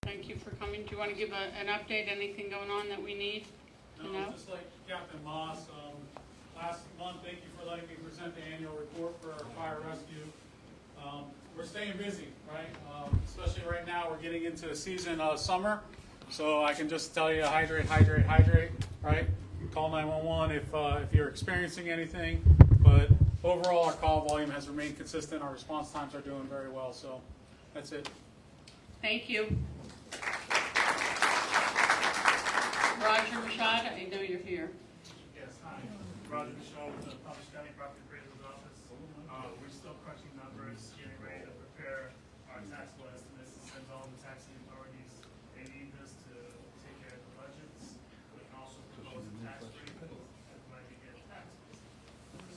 Thank you for coming. Do you want to give an update, anything going on that we need to know? Just like Captain Moss, last month, thank you for letting me present the annual report for our fire rescue. We're staying busy, right? Especially right now, we're getting into the season of summer. So I can just tell you, hydrate, hydrate, hydrate, right? Call 911 if you're experiencing anything. But overall, our call volume has remained consistent. Our response times are doing very well. So that's it. Thank you. Roger Rashad, I know you're here. Yes, hi. Roger Michaud with the Palm Beach County Property Appraiser's Office. We're still crunching numbers, getting ready to prepare our taxable estimates and send all the taxing authorities. They need this to take care of the budgets. We can also propose a tax rate and when you get taxes.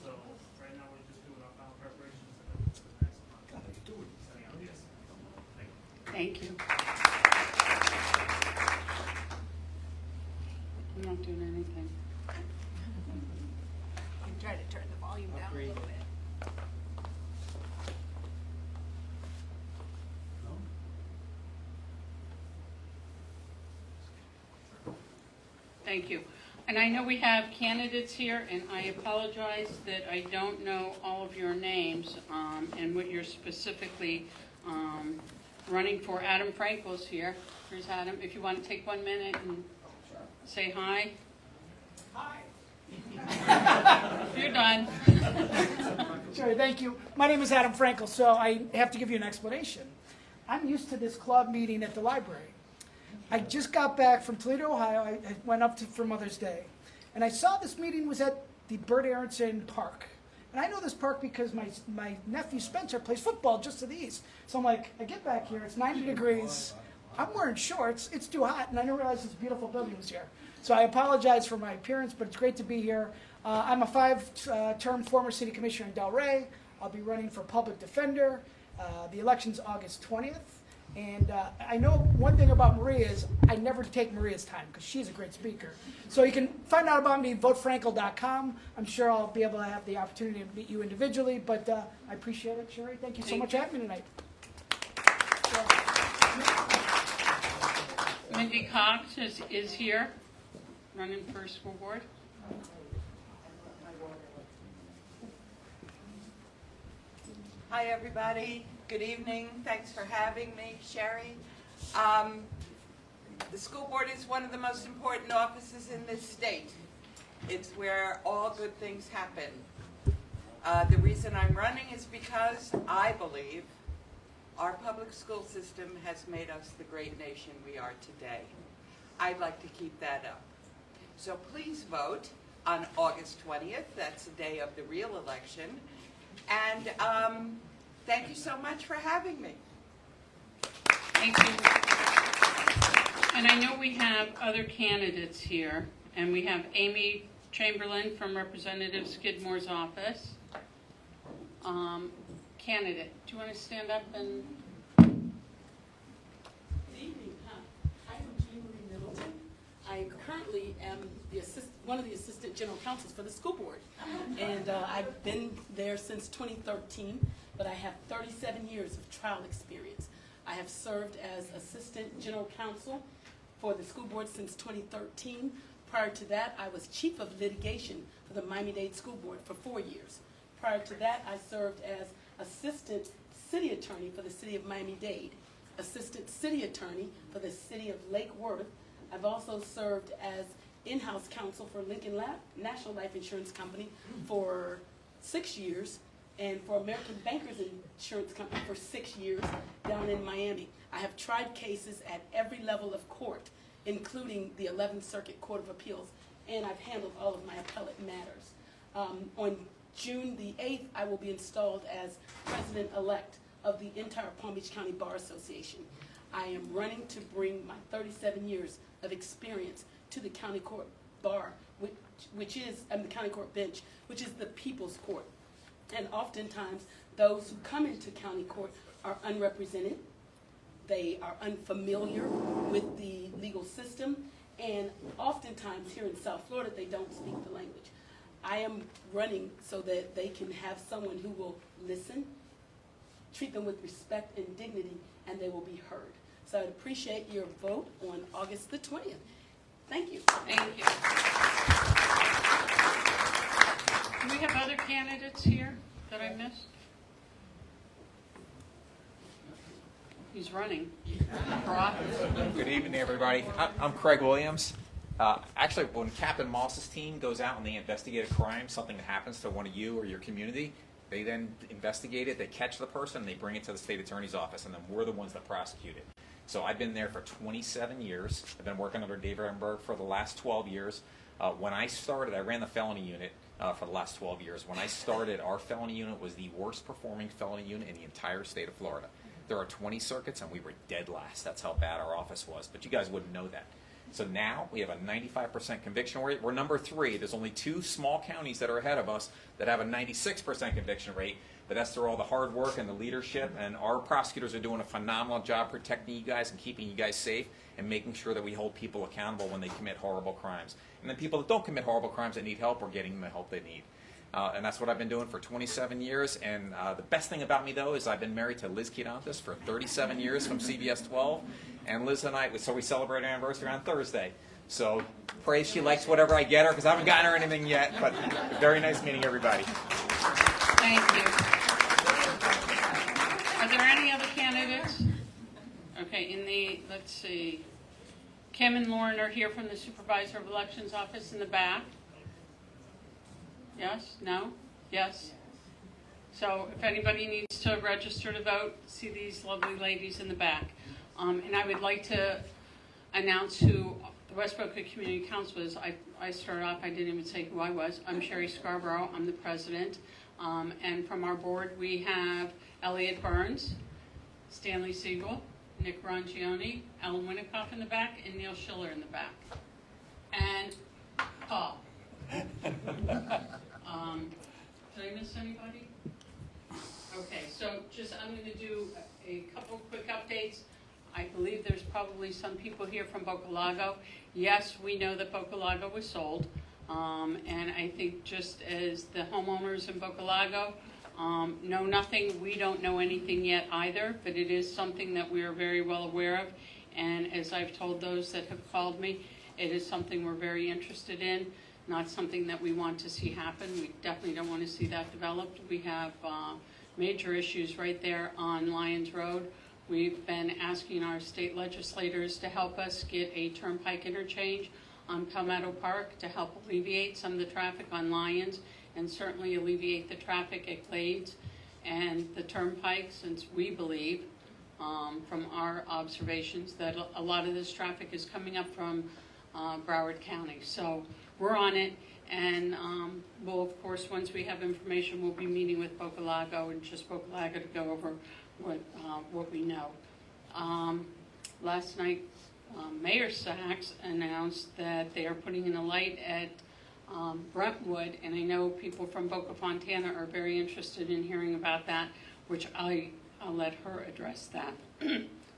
So right now we're just doing our final preparations and then for the next month. Sending out the estimate. Thank you. I'm not doing anything. You try to turn the volume down a little bit. Thank you. And I know we have candidates here, and I apologize that I don't know all of your names and what you're specifically running for. Adam Frankel's here. Here's Adam. If you want to take 1 minute and say hi. Hi. You're done. Sure, thank you. My name is Adam Frankel, so I have to give you an explanation. I'm used to this club meeting at the library. I just got back from Toledo, Ohio. I went up for Mother's Day. And I saw this meeting was at the Bert Aronson Park. And I know this park because my nephew Spencer plays football just to the east. So I'm like, I get back here, it's 90 degrees. I'm wearing shorts, it's too hot, and I didn't realize this beautiful building was here. So I apologize for my appearance, but it's great to be here. I'm a 5-term former city commissioner in Delray. I'll be running for public defender. The election's August 20th. And I know one thing about Maria is I never take Maria's time because she's a great speaker. So you can find out about me, votefrankel.com. I'm sure I'll be able to have the opportunity to meet you individually, but I appreciate it, Sherry. Thank you so much for having me tonight. Mindy Cox is here, running for school board. Hi, everybody. Good evening. Thanks for having me, Sherry. The school board is one of the most important offices in this state. It's where all good things happen. The reason I'm running is because I believe our public school system has made us the great nation we are today. I'd like to keep that up. So please vote on August 20th. That's the day of the real election. And thank you so much for having me. Thank you. And I know we have other candidates here, and we have Amy Chamberlain from Representative Skidmore's office. Candidate, do you want to stand up and... Good evening. I'm Jamie Middleton. I currently am one of the assistant general counsels for the school board. And I've been there since 2013, but I have 37 years of trial experience. I have served as assistant general counsel for the school board since 2013. Prior to that, I was chief of litigation for the Miami-Dade School Board for 4 years. Prior to that, I served as assistant city attorney for the city of Miami-Dade, assistant city attorney for the city of Lake Worth. I've also served as in-house counsel for Lincoln National Life Insurance Company for 6 years, and for American Bankers Insurance Company for 6 years down in Miami. I have tried cases at every level of court, including the 11th Circuit Court of Appeals, and I've handled all of my appellate matters. On June the 8th, I will be installed as president-elect of the entire Palm Beach County Bar Association. I am running to bring my 37 years of experience to the county court bar, which is the county court bench, which is the people's court. And oftentimes, those who come into county court are unrepresented. They are unfamiliar with the legal system, and oftentimes here in South Florida, they don't speak the language. I am running so that they can have someone who will listen, treat them with respect and dignity, and they will be heard. So I'd appreciate your vote on August the 20th. Thank you. Thank you. Do we have other candidates here that I missed? He's running for office. Good evening, everybody. I'm Craig Williams. Actually, when Captain Moss's team goes out and they investigate a crime, something that happens to one of you or your community, they then investigate it, they catch the person, and they bring it to the state attorney's office, and then we're the ones that prosecute it. So I've been there for 27 years. I've been working under David Ehrenberg for the last 12 years. When I started, I ran the felony unit for the last 12 years. When I started, our felony unit was the worst performing felony unit in the entire state of Florida. There are 20 circuits, and we were dead last. That's how bad our office was, but you guys wouldn't know that. So now we have a 95% conviction rate. We're number 3. There's only 2 small counties that are ahead of us that have a 96% conviction rate, but that's through all the hard work and the leadership, and our prosecutors are doing a phenomenal job protecting you guys and keeping you guys safe and making sure that we hold people accountable when they commit horrible crimes. And then people that don't commit horrible crimes that need help, we're getting them the help they need. And that's what I've been doing for 27 years. And the best thing about me, though, is I've been married to Liz Quirantes for 37 years from CBS 12. And Liz and I, so we celebrate our anniversary on Thursday. So pray she likes whatever I get her, because I haven't gotten her anything yet. But very nice meeting everybody. Thank you. Are there any other candidates? Okay, let's see. Kim and Lauren are here from the Supervisor of Elections office in the back. Yes? No? Yes? So if anybody needs to register to vote, see these lovely ladies in the back. And I would like to announce who the West Boca Community Council is. I started off, I didn't even say who I was. I'm Sherry Scarborough. I'm the president. And from our board, we have Elliot Burns, Stanley Siegel, Nick Rongione, Ellen Winnickoff in the back, and Neil Schiller in the back. And Paul. Did I miss anybody? Okay, so I'm going to do a couple quick updates. I believe there's probably some people here from Boca Lago. Yes, we know that Boca Lago was sold. And I think just as the homeowners in Boca Lago know nothing, we don't know anything yet either, but it is something that we are very well aware of. And as I've told those that have called me, it is something we're very interested in. Not something that we want to see happen. We definitely don't want to see that developed. We have major issues right there on Lyons Road. We've been asking our state legislators to help us get a turnpike interchange on Palmetto Park to help alleviate some of the traffic on Lyons and certainly alleviate the traffic at Glades and the turnpike, since we believe from our observations that a lot of this traffic is coming up from Broward County. So we're on it, and we'll, of course, once we have information, we'll be meeting with Boca Lago and just Boca Lago to go over what we know. Last night, Mayor Sachs announced that they are putting in a light at Brentwood, and I know people from Boca Fontana are very interested in hearing about that, which I'll let her address that.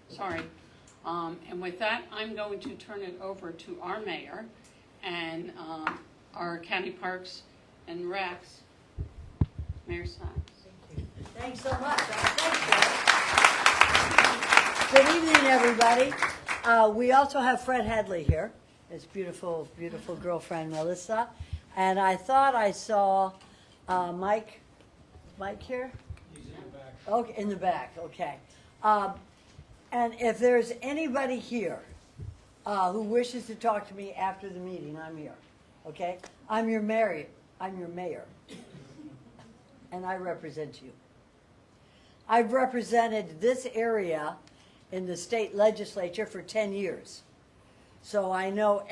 Sorry. And with that, I'm going to turn it over to our mayor and our county parks and recs, Mayor Sachs. Thanks so much. Good evening, everybody. We also have Fred Hadley here, his beautiful, beautiful girlfriend, Melissa. And I thought I saw Mike here? He's in the back. Okay, in the back, okay. And if there's anybody here who wishes to talk to me after the meeting, I'm here, okay? I'm your mayor, and I represent you. I've represented this area in the state legislature for 10 years. So I know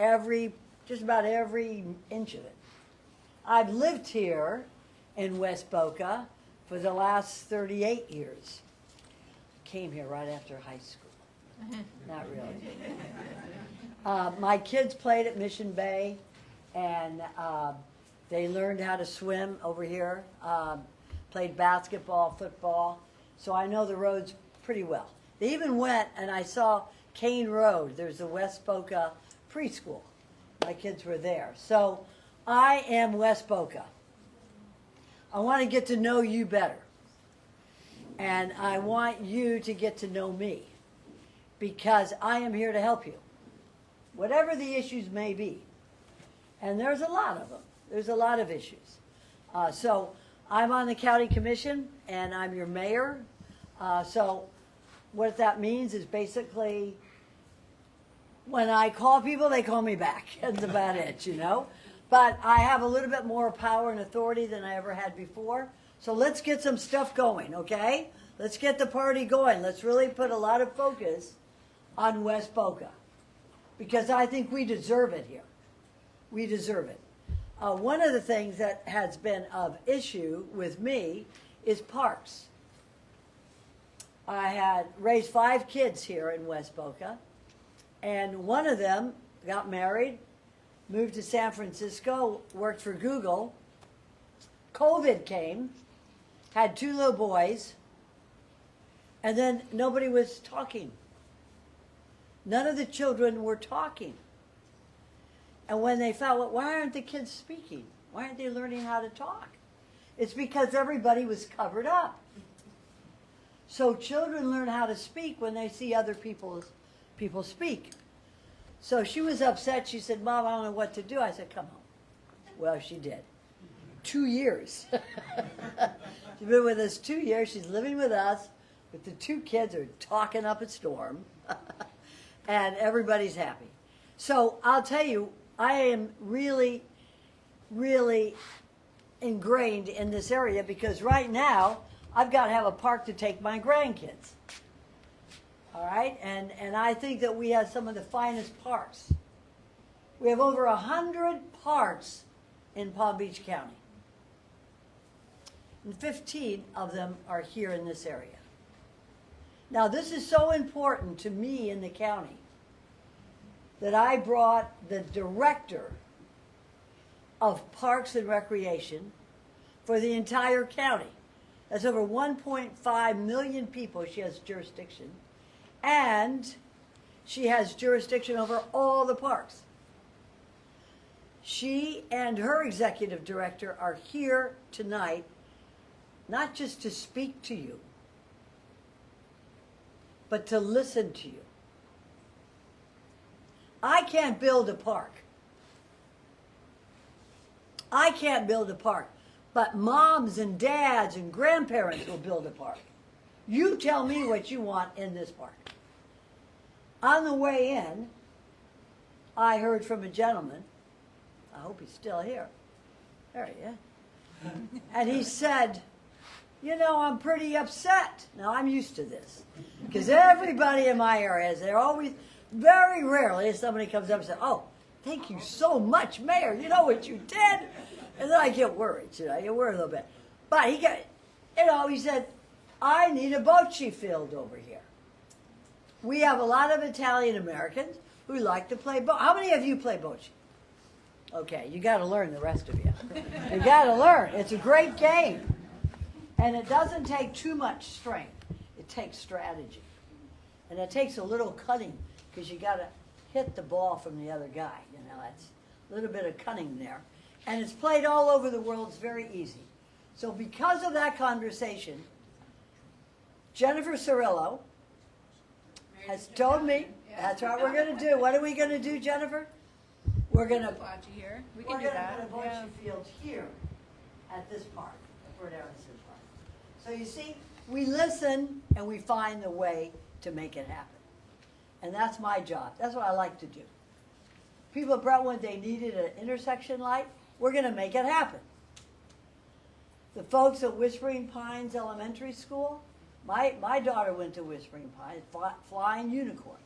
just about every inch of it. I've lived here in West Boca for the last 38 years. Came here right after high school. Not really. My kids played at Mission Bay, and they learned how to swim over here, played basketball, football, so I know the roads pretty well. They even went, and I saw Kane Road. There's the West Boca preschool. My kids were there. So I am West Boca. I want to get to know you better. And I want you to get to know me. because I am here to help you, whatever the issues may be. And there's a lot of them. There's a lot of issues. So I'm on the county commission, and I'm your mayor. So what that means is basically when I call people, they call me back. That's about it, you know. But I have a little bit more power and authority than I ever had before. So let's get some stuff going, okay? Let's get the party going. Let's really put a lot of focus on West Boca, because I think we deserve it here. We deserve it. One of the things that has been of issue with me is parks. I had raised 5 kids here in West Boca, and one of them got married, moved to San Francisco, worked for Google. COVID came, had 2 little boys, and then nobody was talking. None of the children were talking. And when they found, well, why aren't the kids speaking? Why aren't they learning how to talk? It's because everybody was covered up. So children learn how to speak when they see other people speak. So she was upset. She said, Mom, I don't know what to do. I said, come home. Well, she did. 2 years. She's been with us 2 years. She's living with us. But the 2 kids are talking up a storm. And everybody's happy. So I'll tell you, I am really, really ingrained in this area because right now I've got to have a park to take my grandkids. All right? And I think that we have some of the finest parks. We have over 100 parks in Palm Beach County. And 15 of them are here in this area. Now, this is so important to me in the county that I brought the director of Parks and Recreation for the entire county. That's over 1.5 million people she has jurisdiction. And she has jurisdiction over all the parks. She and her executive director are here tonight, not just to speak to you, but to listen to you. I can't build a park. I can't build a park, but moms and dads and grandparents will build a park. You tell me what you want in this park. On the way in, I heard from a gentleman, I hope he's still here. There he is. And he said, you know, I'm pretty upset. Now, I'm used to this. Because everybody in my area, they're always, very rarely, somebody comes up and says, oh, thank you so much, Mayor. You know what you did? And then I get worried, you know, I get worried a little bit. But he got, you know, he said, I need a bocce field over here. We have a lot of Italian Americans who like to play bocce. How many of you play bocce? Okay, you got to learn, the rest of you. You got to learn. It's a great game. And it doesn't take too much strength. It takes strategy. And it takes a little cunning because you got to hit the ball from the other guy. You know, that's a little bit of cunning there. And it's played all over the world. It's very easy. So because of that conversation, Jennifer Cirillo has told me, that's what we're going to do. What are we going to do, Jennifer? We're going to Bocce here. We put can do that. a bocce field here at this park, Fort Aronson Park. So you see, we listen and we find the way to make it happen. And that's my job. That's what I like to do. People at Brentwood, they needed an intersection light. We're going to make it happen. The folks at Whispering Pines Elementary School, my daughter went to Whispering Pines, flying unicorns.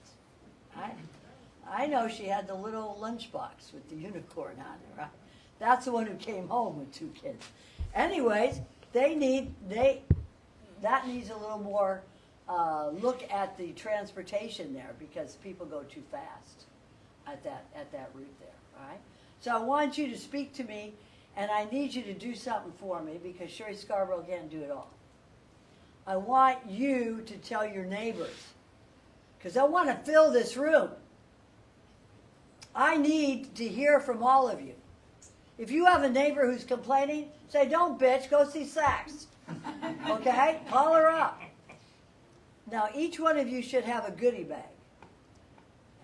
I know she had the little lunchbox with the unicorn on it, right? That's the one who came home with 2 kids. Anyways, that needs a little more look at the transportation there because people go too fast at that route there, all right? So I want you to speak to me, and I need you to do something for me because Sherry Scarborough can't do it all. I want you to tell your neighbors because I want to fill this room. I need to hear from all of you. If you have a neighbor who's complaining, say, don't bitch, go see Sachs. Okay? Call her up. Now, each one of you should have a goodie bag.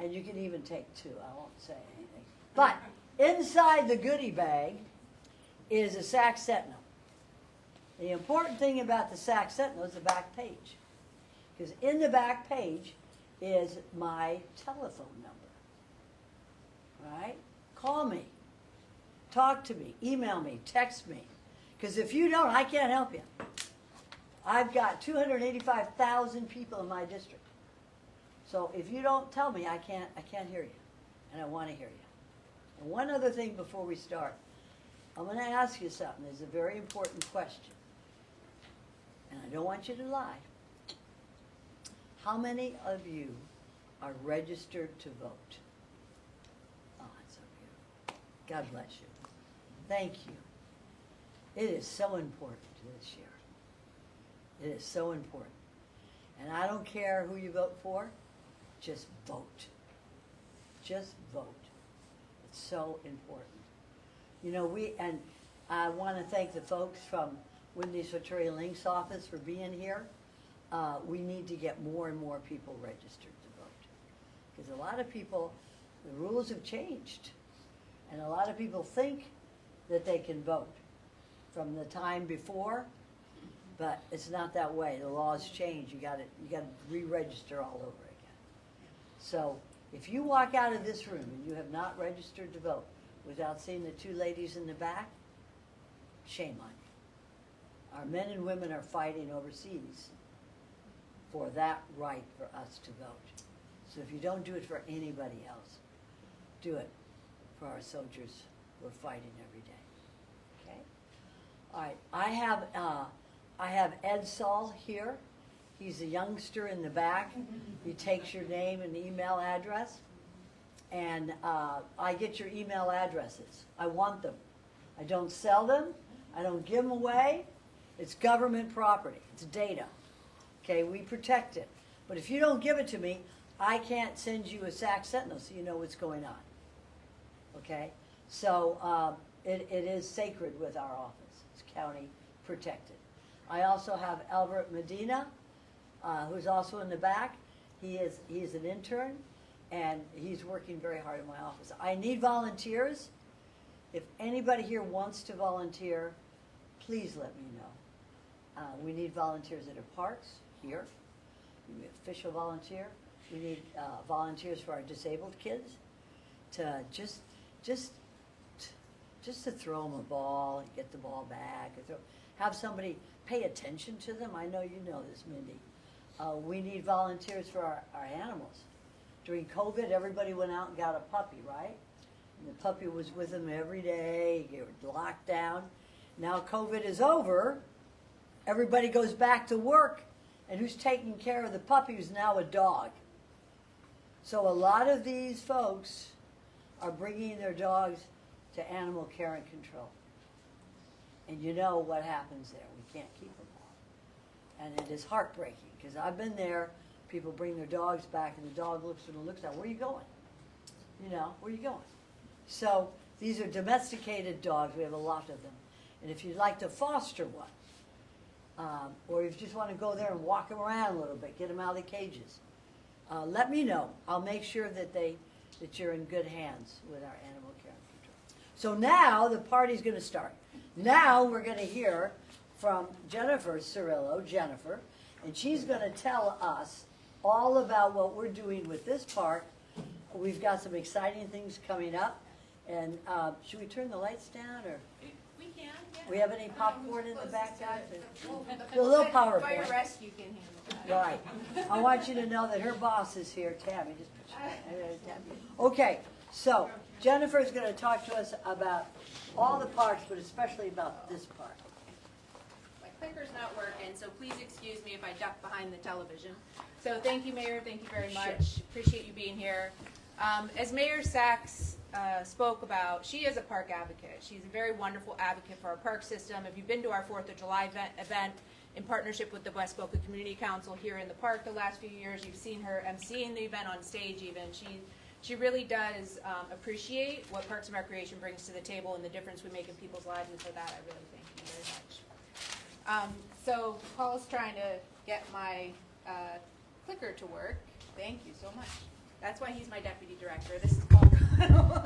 And you can even take two, I won't say anything. But inside the goodie bag is a Sachs Sentinel. The important thing about the Sachs Sentinel is the back page. Because in the back page is my telephone number. Right? Call me. Talk to me. Email me. Text me. Because if you don't, I can't help you. I've got 285,000 people in my district. So if you don't tell me, I can't hear you. And I want to hear you. And one other thing before we start. I'm going to ask you something. It's a very important question. And I don't want you to lie. How many of you are registered to vote? Oh, that's so beautiful. God bless you. Thank you. It is so important this year. It is so important. And I don't care who you vote for, just vote. Just vote. It's so important. You know, and I want to thank the folks from Wendy's Soteria Link's office for being here. We need to get more and more people registered to vote. Because a lot of people, the rules have changed. And a lot of people think that they can vote from the time before, but it's not that way. The laws change. You got to re-register all over again. So if you walk out of this room and you have not registered to vote without seeing the two ladies in the back, shame on you. Our men and women are fighting overseas for that right for us to vote. So if you don't do it for anybody else, do it for our soldiers who are fighting every day. Okay? All right. I have Ed Saul here. He's a youngster in the back. He takes your name and email address. And I get your email addresses. I want them. I don't sell them. I don't give them away. It's government property. It's data. Okay, we protect it. But if you don't give it to me, I can't send you a Sachs Sentinel so you know what's going on. Okay? So it is sacred with our office. It's county protected. I also have Albert Medina, who's also in the back. He is an intern, and he's working very hard in my office. I need volunteers. If anybody here wants to volunteer, please let me know. We need volunteers at our parks here. We need official volunteer. We need volunteers for our disabled kids to just to throw them a ball and get the ball back. Or have somebody pay attention to them. I know you know this, Mindy. We need volunteers for our animals. During COVID, everybody went out and got a puppy, right? And the puppy was with them every day. You were locked down. Now COVID is over. Everybody goes back to work. And who's taking care of the puppy who's now a dog? So a lot of these folks are bringing their dogs to animal care and control. And you know what happens there. We can't keep them all. And it is heartbreaking because I've been there. People bring their dogs back and the dog looks at them and looks at, where are you going? You know, where are you going? So these are domesticated dogs. We have a lot of them. And if you'd like to foster one, or if you just want to go there and walk them around a little bit, get them out of the cages, let me know. I'll make sure that you're in good hands with our animal care and control. So now the party's going to start. Now we're going to hear from Jennifer Cirillo, Jennifer, and she's going to tell us all about what we're doing with this park. We've got some exciting things coming up. And should we turn the lights down, or? We can, yeah. We have any popcorn in the back, guys? The A little Fire PowerPoint. rescue can handle that. Right. I want you to know that her boss is here, Tammy. Just put your hand there, Tammy. Okay, so Jennifer's going to talk to us about all the parks, but especially about this park. My clicker's not working, so please excuse me if I duck behind the television. So thank you, Mayor. Thank you very much. Appreciate you being here. As Mayor Sachs spoke about, she is a park advocate. She's a very wonderful advocate for our park system. If you've been to our 4th of July event in partnership with the West Boca Community Council here in the park the last few years, you've seen her emceeing the event on stage even. She really does appreciate what Parks and Recreation brings to the table and the difference we make in people's lives, and for that I really thank you very much. So Paul's trying to get my clicker to work. Thank you so much. That's why he's my deputy director. This is Paul Connell.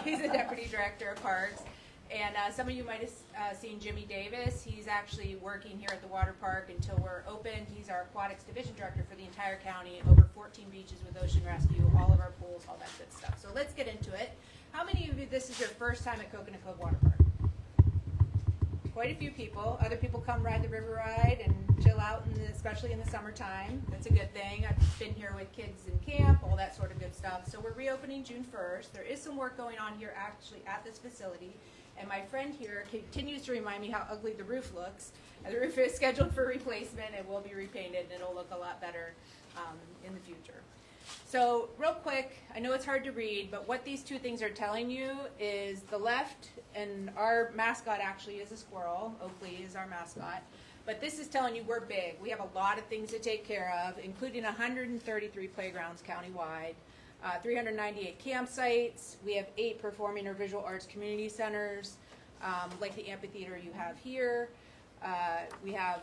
He's the deputy director of Parks. And some of you might have seen Jimmy Davis. He's actually working here at the water park until we're open. He's our aquatics division director for the entire county, over 14 beaches with ocean rescue, all of our pools, all that good stuff. So let's get into it. How many of you, this is your first time at Coconut Cove Water Park? Quite a few people. Other people come ride the river ride and chill out, especially in the summertime. That's a good thing. I've been here with kids in camp, all that sort of good stuff. So we're reopening June 1st. There is some work going on here actually at this facility. And my friend here continues to remind me how ugly the roof looks. And the roof is scheduled for replacement. It will be repainted and it'll look a lot better in the future. So real quick, I know it's hard to read, but what these two things are telling you is the left, and our mascot actually is a squirrel. Oakley is our mascot. But this is telling you we're big. We have a lot of things to take care of, including 133 playgrounds countywide, 398 campsites. We have 8 performing or visual arts community centers, like the amphitheater you have here. We have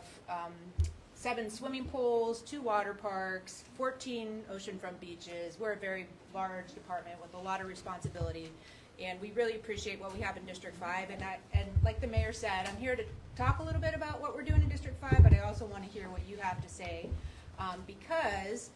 7 swimming pools, 2 water parks, 14 oceanfront beaches. We're a very large department with a lot of responsibility, and we really appreciate what we have in District 5. And like the mayor said, I'm here to talk a little bit about what we're doing in District 5, but I also want to hear what you have to say, because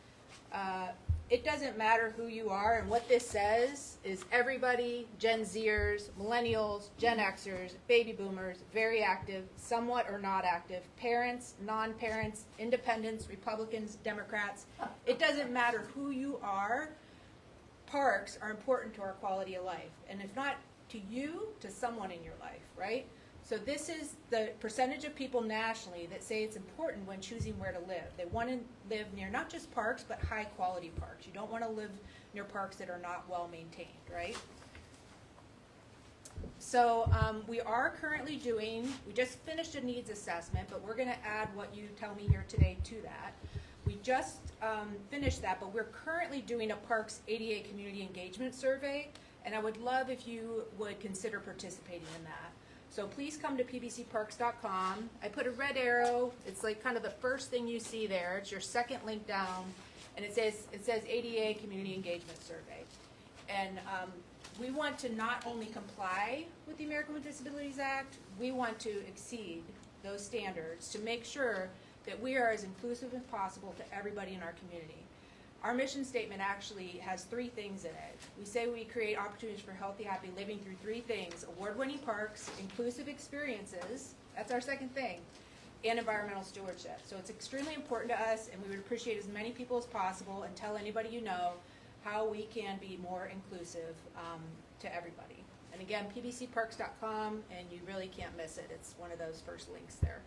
it doesn't matter who you are, and what this says is everybody, Gen Zers, millennials, Gen Xers, baby boomers, very active, somewhat or not active, parents, non-parents, independents, Republicans, Democrats. It doesn't matter who you are. Parks are important to our quality of life, and if not to you, to someone in your life, right? So this is the percentage of people nationally that say it's important when choosing where to live. They want to live near not just parks, but high quality parks. You don't want to live near parks that are not well maintained, right? So we are currently we just finished a needs assessment, but we're going to add what you tell me here today to that. We just finished that, but we're currently doing a Parks ADA Community Engagement Survey, and I would love if you would consider participating in that. So please come to pbcparks.com. I put a red arrow. It's like kind of the first thing you see there. It's your second link down, and it says ADA Community Engagement Survey. And we want to not only comply with the American with Disabilities Act, we want to exceed those standards to make sure that we are as inclusive as possible to everybody in our community. Our mission statement actually has 3 things in it. We say we create opportunities for healthy, happy living through 3 things: award-winning parks, inclusive experiences, that's our second thing, and environmental stewardship. So it's extremely important to us, and we would appreciate as many people as possible, and tell anybody you know how we can be more inclusive to everybody. And again, pbcparks.com, and you really can't miss it. It's one of those first links there.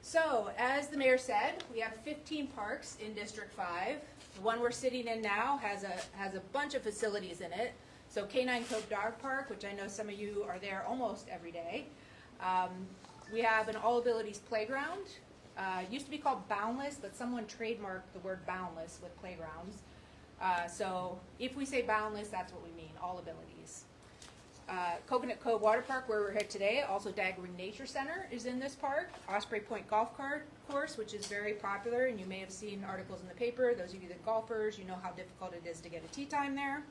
So, as the mayor said, we have 15 parks in District 5. The one we're sitting in now has a bunch of facilities in it. So Canine Cove Dog Park, which I know some of you are there almost every day. We have an all abilities playground. Used to be called Boundless, but someone trademarked the word boundless with playgrounds. So if we say boundless, that's what we mean, all abilities. Coconut Cove Water Park, where we're here today, also Daggering Nature Center is in this park. Osprey Point Golf Course, which is very popular, and you may have seen articles in the paper. Those of you that golfers, you know how difficult it is to get a tee time there.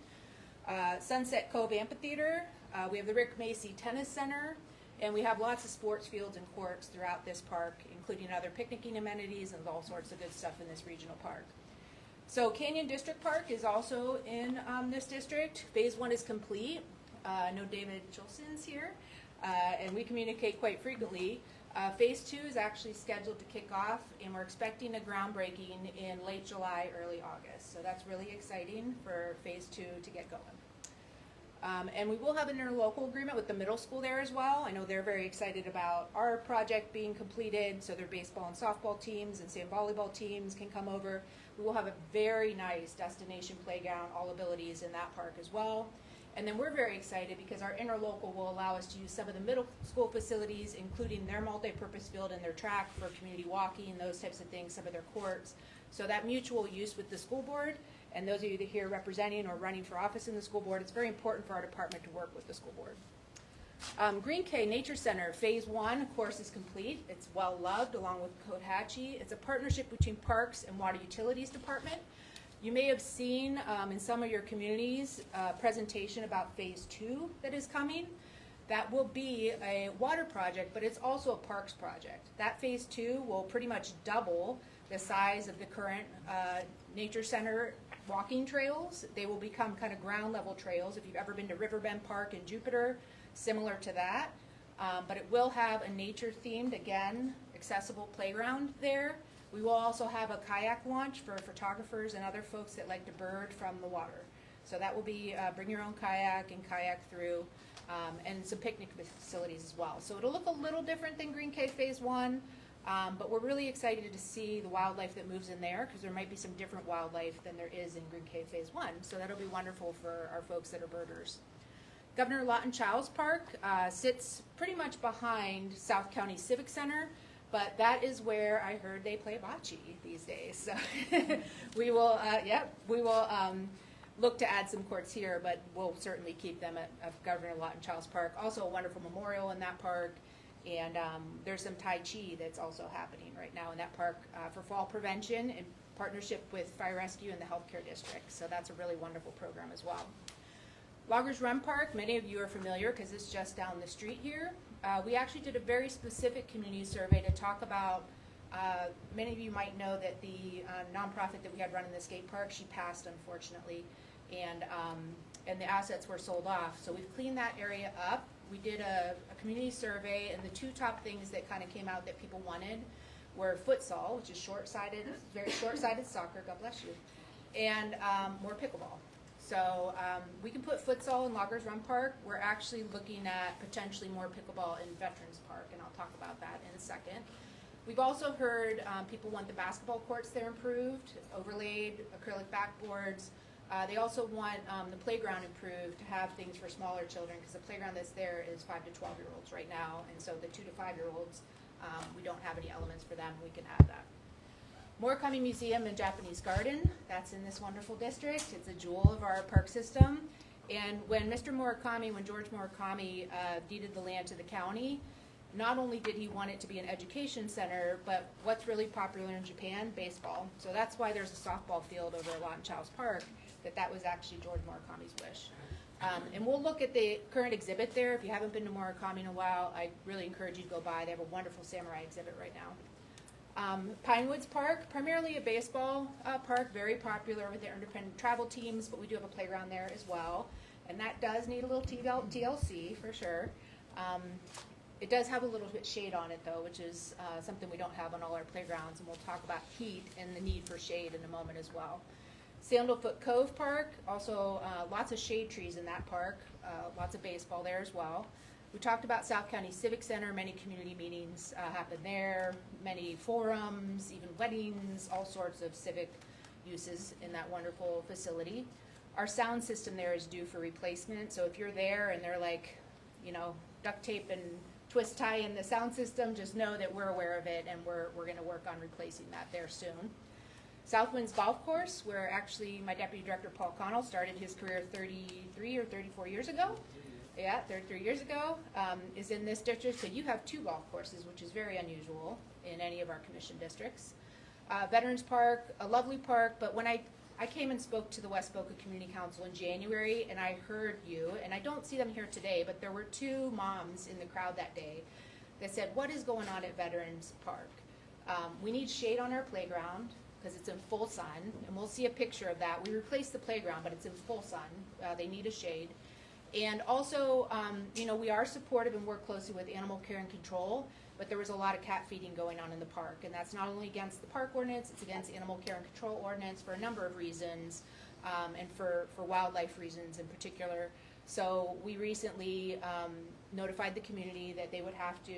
Sunset Cove Amphitheater. We have the Rick Macy Tennis Center, and we have lots of sports fields and courts throughout this park, including other picnicking amenities and all sorts of good stuff in this regional park. So Canyon District Park is also in this district. Phase 1 is complete. I know David Chilson's here, and we communicate quite frequently. Phase 2 is actually scheduled to kick off, and we're expecting a groundbreaking in late July, early August. So that's really exciting for Phase 2 to get going. And we will have an interlocal agreement with the middle school there as well. I know they're very excited about our project being completed, so their baseball and softball teams and sand volleyball teams can come over. We will have a very nice destination playground, all abilities in that park as well. And then we're very excited because our interlocal will allow us to use some of the middle school facilities, including their multi-purpose field and their track for community walking, those types of things, some of their courts. So that mutual use with the school board, and those of you that here representing or running for office in the school board, it's very important for our department to work with the school board. Green Cay Nature Center, Phase 1, of course, is complete. It's well loved along with Cotahatchee. It's a partnership between Parks and Water Utilities Department. You may have seen in some of your communities a presentation about phase 2 that is coming. That will be a water project, but it's also a parks project. That phase 2 will pretty much double the size of the current nature center walking trails. They will become kind of ground level trails. If you've ever been to Riverbend Park in Jupiter, similar to that. But it will have a nature themed, again, accessible playground there. We will also have a kayak launch for photographers and other folks that like to bird from the water. So that will be bring your own kayak and kayak through, and some picnic facilities as well. So it'll look a little different than Green Cave Phase 1, but we're really excited to see the wildlife that moves in there, because there might be some different wildlife than there is in Green Cave Phase 1. So that'll be wonderful for our folks that are birders. Governor Lawton Childs Park sits pretty much behind South County Civic Center, but that is where I heard they play bocce these days. So we will, look to add some courts here, but we'll certainly keep them at Governor Lawton Childs Park. Also a wonderful memorial in that park, and there's some Tai Chi that's also happening right now in that park for fall prevention in partnership with Fire Rescue and the Healthcare District. So that's a really wonderful program as well. Loggers Run Park, many of you are familiar because it's just down the street here. We actually did a very specific community survey to talk about, many of you might know that the nonprofit that we had running the skate park, she passed unfortunately, and the assets were sold off. So we've cleaned that area up. We did a community survey, and the two top things that kind of came out that people wanted were futsal, which is short-sided, very short-sided soccer, God bless you, and more pickleball. So we can put futsal in Loggers Run Park. We're actually looking at potentially more pickleball in Veterans Park, and I'll talk about that in a second. We've also heard people want the basketball courts there improved, overlaid, acrylic backboards. They also want the playground improved to have things for smaller children, because the playground that's there is 5 to 12-year-olds right now, and so the 2 to 5-year-olds, we don't have any elements for them. We can add that. Murakami Museum and Japanese Garden, that's in this wonderful district. It's a jewel of our park system. And when George Murakami deeded the land to the county, not only did he want it to be an education center, but what's really popular in Japan, baseball. So that's why there's a softball field over at Lawton Childs Park, that was actually George Murakami's wish. And we'll look at the current exhibit there. If you haven't been to Murakami in a while, I really encourage you to go by. They have a wonderful samurai exhibit right now. Pinewoods Park, primarily a baseball park, very popular with their independent travel teams, but we do have a playground there as well. And that does need a little TLC for sure. It does have a little bit shade on it though, which is something we don't have on all our playgrounds, and we'll talk about heat and the need for shade in a moment as well. Sandalfoot Cove Park, also lots of shade trees in that park, lots of baseball there as well. We talked about South County Civic Center, many community meetings happen there, many forums, even weddings, all sorts of civic uses in that wonderful facility. Our sound system there is due for replacement, so if you're there and they're like, duct tape and twist tie in the sound system, just know that we're aware of it, and we're going to work on replacing that there soon. Southwinds Golf Course, where actually my Deputy Director Paul Connell started his career 33 or 34 years ago. Yeah, 33 years ago, is in this district. So you have 2 golf courses, which is very unusual in any of our commission districts. Veterans Park, a lovely park, but when I came and spoke to the West Boca Community Council in January, and I heard you, and I don't see them here today, but there were 2 moms in the crowd that day that said, what is going on at Veterans Park? We need shade on our playground, because it's in full sun, and we'll see a picture of that. We replaced the playground, but it's in full sun. They need a shade. And also, we are supportive and work closely with animal care and control, but there was a lot of cat feeding going on in the park, and that's not only against the park ordinance, it's against the animal care and control ordinance for a number of reasons, and for wildlife reasons in particular. So we recently notified the community that they would have to,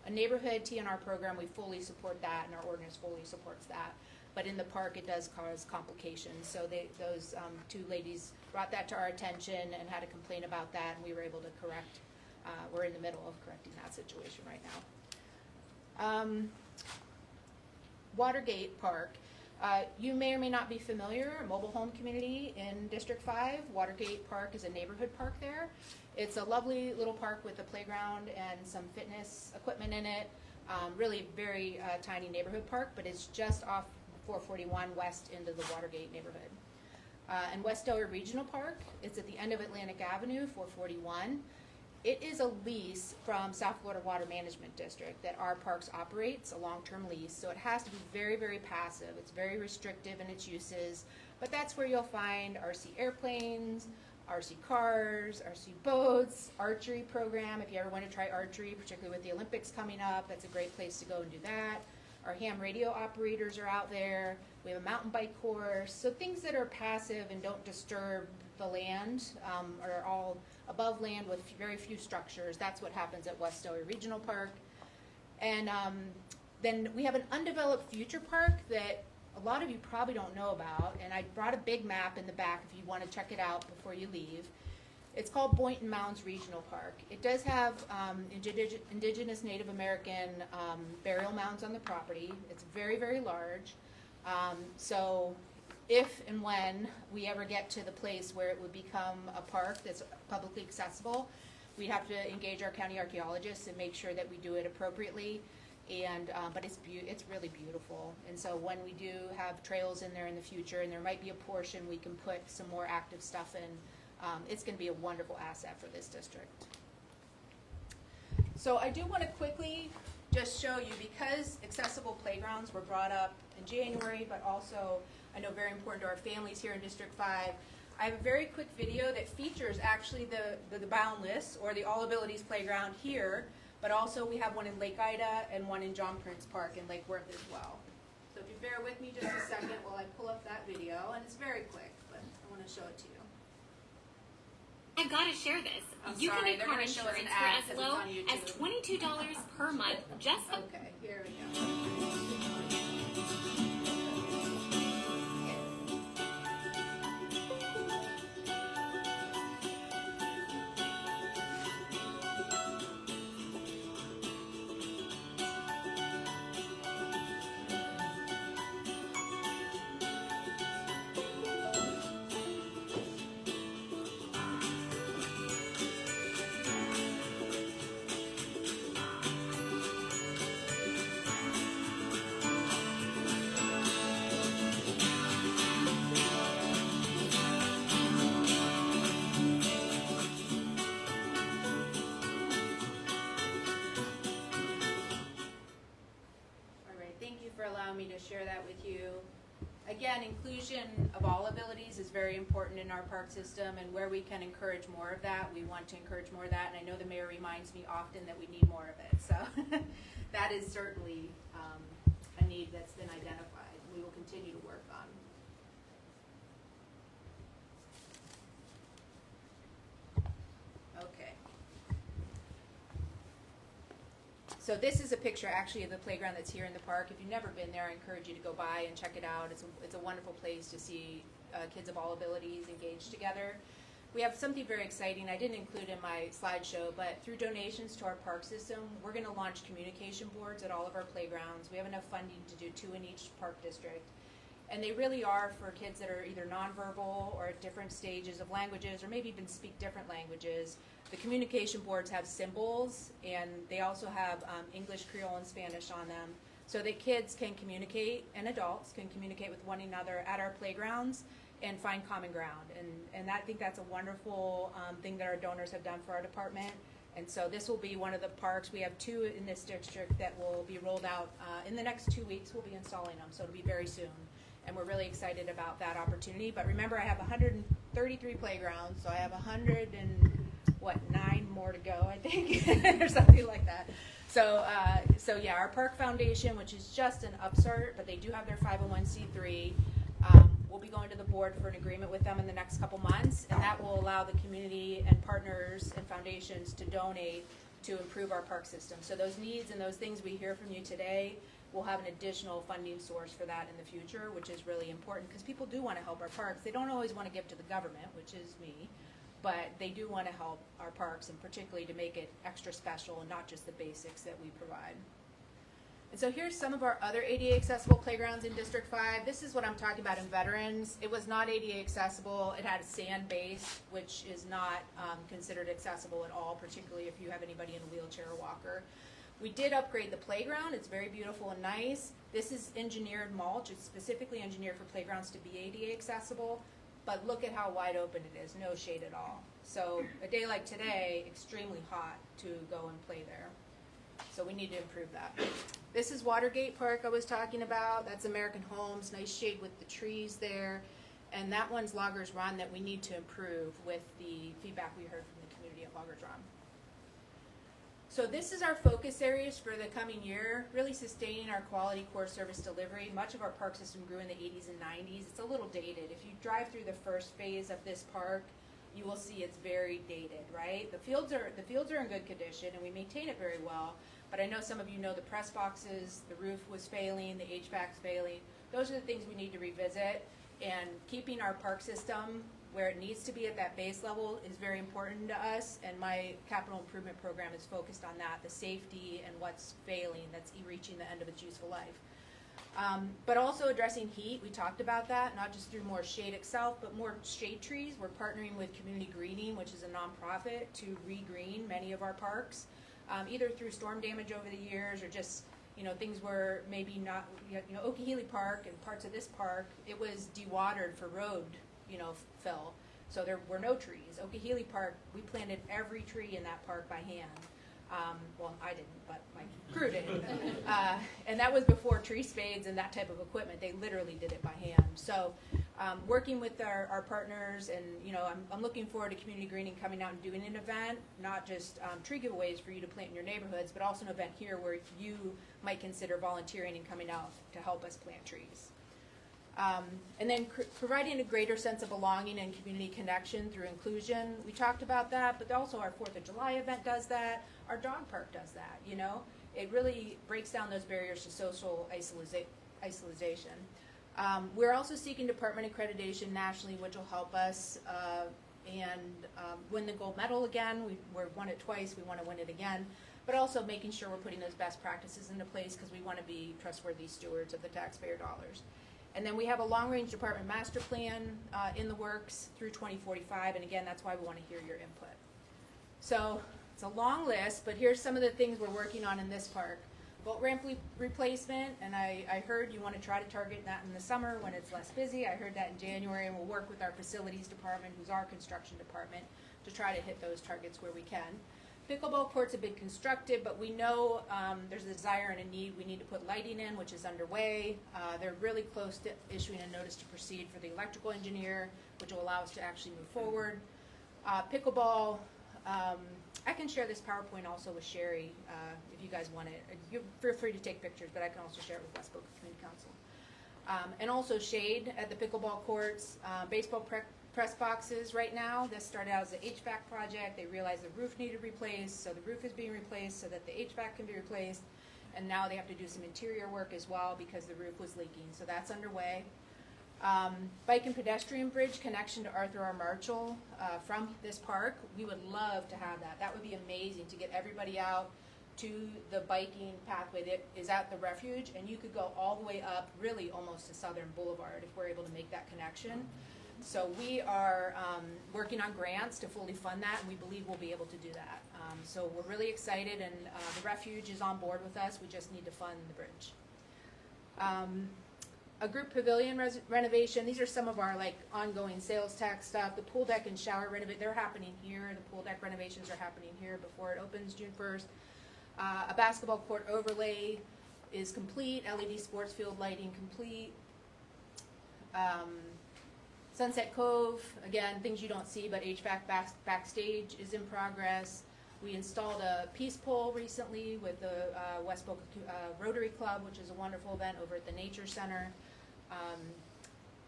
a neighborhood TNR program, we fully support that, and our ordinance fully supports that. But in the park, it does cause complications. So those 2 ladies brought that to our attention and had a complaint about that, and we were able to correct. We're in the middle of correcting that situation right now. Watergate Park. You may or may not be familiar, a mobile home community in District 5. Watergate Park is a neighborhood park there. It's a lovely little park with a playground and some fitness equipment in it. Really very tiny neighborhood park, but it's just off 441 west into the Watergate neighborhood. And West Delaware Regional Park, it's at the end of Atlantic Avenue, 441. It is a lease from South Florida Water Management District that our parks operates, a long-term lease, so it has to be very, very passive. It's very restrictive in its uses, but that's where you'll find RC airplanes, RC cars, RC boats, archery program. If you ever want to try archery, particularly with the Olympics coming up, that's a great place to go and do that. Our ham radio operators are out there. We have a mountain bike course. So things that are passive and don't disturb the land are all above land with very few structures. That's what happens at West Delaware Regional Park. And then we have an undeveloped future park that a lot of you probably don't know about. And I brought a big map in the back if you want to check it out before you leave. It's called Boynton Mounds Regional Park. It does have indigenous Native American burial mounds on the property. It's very, very large. So if and when we ever get to the place where it would become a park that's publicly accessible, we'd have to engage our county archaeologists and make sure that we do it appropriately. And but it's really beautiful. And so when we do have trails in there in the future, and there might be a portion we can put some more active stuff in, it's going to be a wonderful asset for this district. So I do want to quickly just show you, because accessible playgrounds were brought up in January, but also I know very important to our families here in District 5. I have a very quick video that features actually the Boundless, or the All Abilities Playground here, but also we have one in Lake Ida and one in John Prince Park in Lake Worth as well. So if you bear with me just a second while I pull up that video, and it's very quick, but I want to show it to you. I've got to share this. You can get car insurance for as low as $22 per month. Just okay, here we go. Allowing me to share that with you. Again, inclusion of all abilities is very important in our park system, and where we can encourage more of that, we want to encourage more of that, and I know the mayor reminds me often that we need more of it. So that is certainly a need that's been identified. We will continue to work on. Okay. So this is a picture actually of the playground that's here in the park. If you've never been there, I encourage you to go by and check it out. It's a wonderful place to see kids of all abilities engaged together. We have something very exciting I didn't include in my slideshow, but through donations to our park system, we're going to launch communication boards at all of our playgrounds. We have enough funding to do 2 in each park district. And they really are for kids that are either nonverbal or at different stages of languages, or maybe even speak different languages. The communication boards have symbols, and they also have English, Creole, and Spanish on them, so that kids can communicate, and adults can communicate with one another at our playgrounds and find common ground. And I think that's a wonderful thing that our donors have done for our department. And so this will be one of the parks. We have 2 in this district that will be rolled out in the next 2 weeks. We'll be installing them, so it'll be very soon. And we're really excited about that opportunity. But remember, I have 133 playgrounds, so I have 9 more to go, I think, or something like that. So yeah, our Park Foundation, which is just an upstart, but they do have their 501c3. We'll be going to the board for an agreement with them in the next couple months, and that will allow the community and partners and foundations to donate to improve our park system. So those needs and those things we hear from you today, we'll have an additional funding source for that in the future, which is really important because people do want to help our parks. They don't always want to give to the government, which is me, but they do want to help our parks, and particularly to make it extra special and not just the basics that we provide. And so here's some of our other ADA accessible playgrounds in District 5. This is what I'm talking about in Veterans. It was not ADA accessible. It had a sand base, which is not considered accessible at all, particularly if you have anybody in a wheelchair or walker. We did upgrade the playground. It's very beautiful and nice. This is engineered mulch. It's specifically engineered for playgrounds to be ADA accessible, but look at how wide open it is, no shade at all. So a day like today, extremely hot to go and play there. So we need to improve that. This is Watergate Park I was talking about. That's American Homes, nice shade with the trees there. And that one's Loggers Run that we need to improve with the feedback we heard from the community at Loggers Run. So this is our focus areas for the coming year, really sustaining our quality core service delivery. Much of our park system grew in the 80s and 90s. It's a little dated. If you drive through the first phase of this park, you will see it's very dated, right? The fields are in good condition and we maintain it very well, but I know some of you know the press boxes, the roof was failing, the HVAC's failing. Those are the things we need to revisit, and keeping our park system where it needs to be at that base level is very important to us, and my capital improvement program is focused on that, the safety and what's failing, that's reaching the end of its useful life. But also addressing heat, we talked about that, not just through more shade itself, but more shade trees. We're partnering with Community Greening, which is a nonprofit, to re-green many of our parks, either through storm damage over the years or just things were maybe not, Okeechobee Park and parts of this park, it was dewatered for road fill. So there were no trees. Okeechobee Park, we planted every tree in that park by hand. Well, I didn't, but my crew did. And that was before tree spades and that type of equipment. They literally did it by hand. So working with our partners, and I'm looking forward to Community Greening coming out and doing an event, not just tree giveaways for you to plant in your neighborhoods, but also an event here where you might consider volunteering and coming out to help us plant trees. And then providing a greater sense of belonging and community connection through inclusion. We talked about that, but also our 4th of July event does that. Our dog park does that, It really breaks down those barriers to social isolation. We're also seeking department accreditation nationally, which will help us win the gold medal again. We've won it twice. We want to win it again. But also making sure we're putting those best practices into place because we want to be trustworthy stewards of the taxpayer dollars. And then we have a long-range department master plan in the works through 2045, and again, that's why we want to hear your input. So it's a long list, but here's some of the things we're working on in this park. Boat ramp replacement, and I heard you want to try to target that in the summer when it's less busy. I heard that in January, and we'll work with our facilities department, who's our construction department, to try to hit those targets where we can. Pickleball courts have been constructed, but we know there's a desire and a need. We need to put lighting in, which is underway. They're really close to issuing a notice to proceed for the electrical engineer, which will allow us to actually move forward. Pickleball, I can share this PowerPoint also with Sherry if you guys want it. You feel free to take pictures, but I can also share it with West Boca Community Council. And also shade at the pickleball courts, baseball press boxes right now. This started out as an HVAC project. They realized the roof needed replaced, so the roof is being replaced so that the HVAC can be replaced. And now they have to do some interior work as well because the roof was leaking, so that's underway. Bike and pedestrian bridge connection to Arthur R. Marshall from this park. We would love to have that. That would be amazing to get everybody out to the biking pathway that is at the refuge, and you could go all the way up really almost to Southern Boulevard if we're able to make that connection. So we are working on grants to fully fund that, and we believe we'll be able to do that. So we're really excited, and the refuge is on board with us. We just need to fund the bridge. A group pavilion renovation. These are some of our ongoing sales tax stuff. The pool deck and shower renovation, they're happening here. The pool deck renovations are happening here before it opens June 1st. A basketball court overlay is complete. LED sports field lighting complete. Sunset Cove, again, things you don't see, but HVAC backstage is in progress. We installed a peace pole recently with the West Boca Rotary Club, which is a wonderful event over at the Nature Center.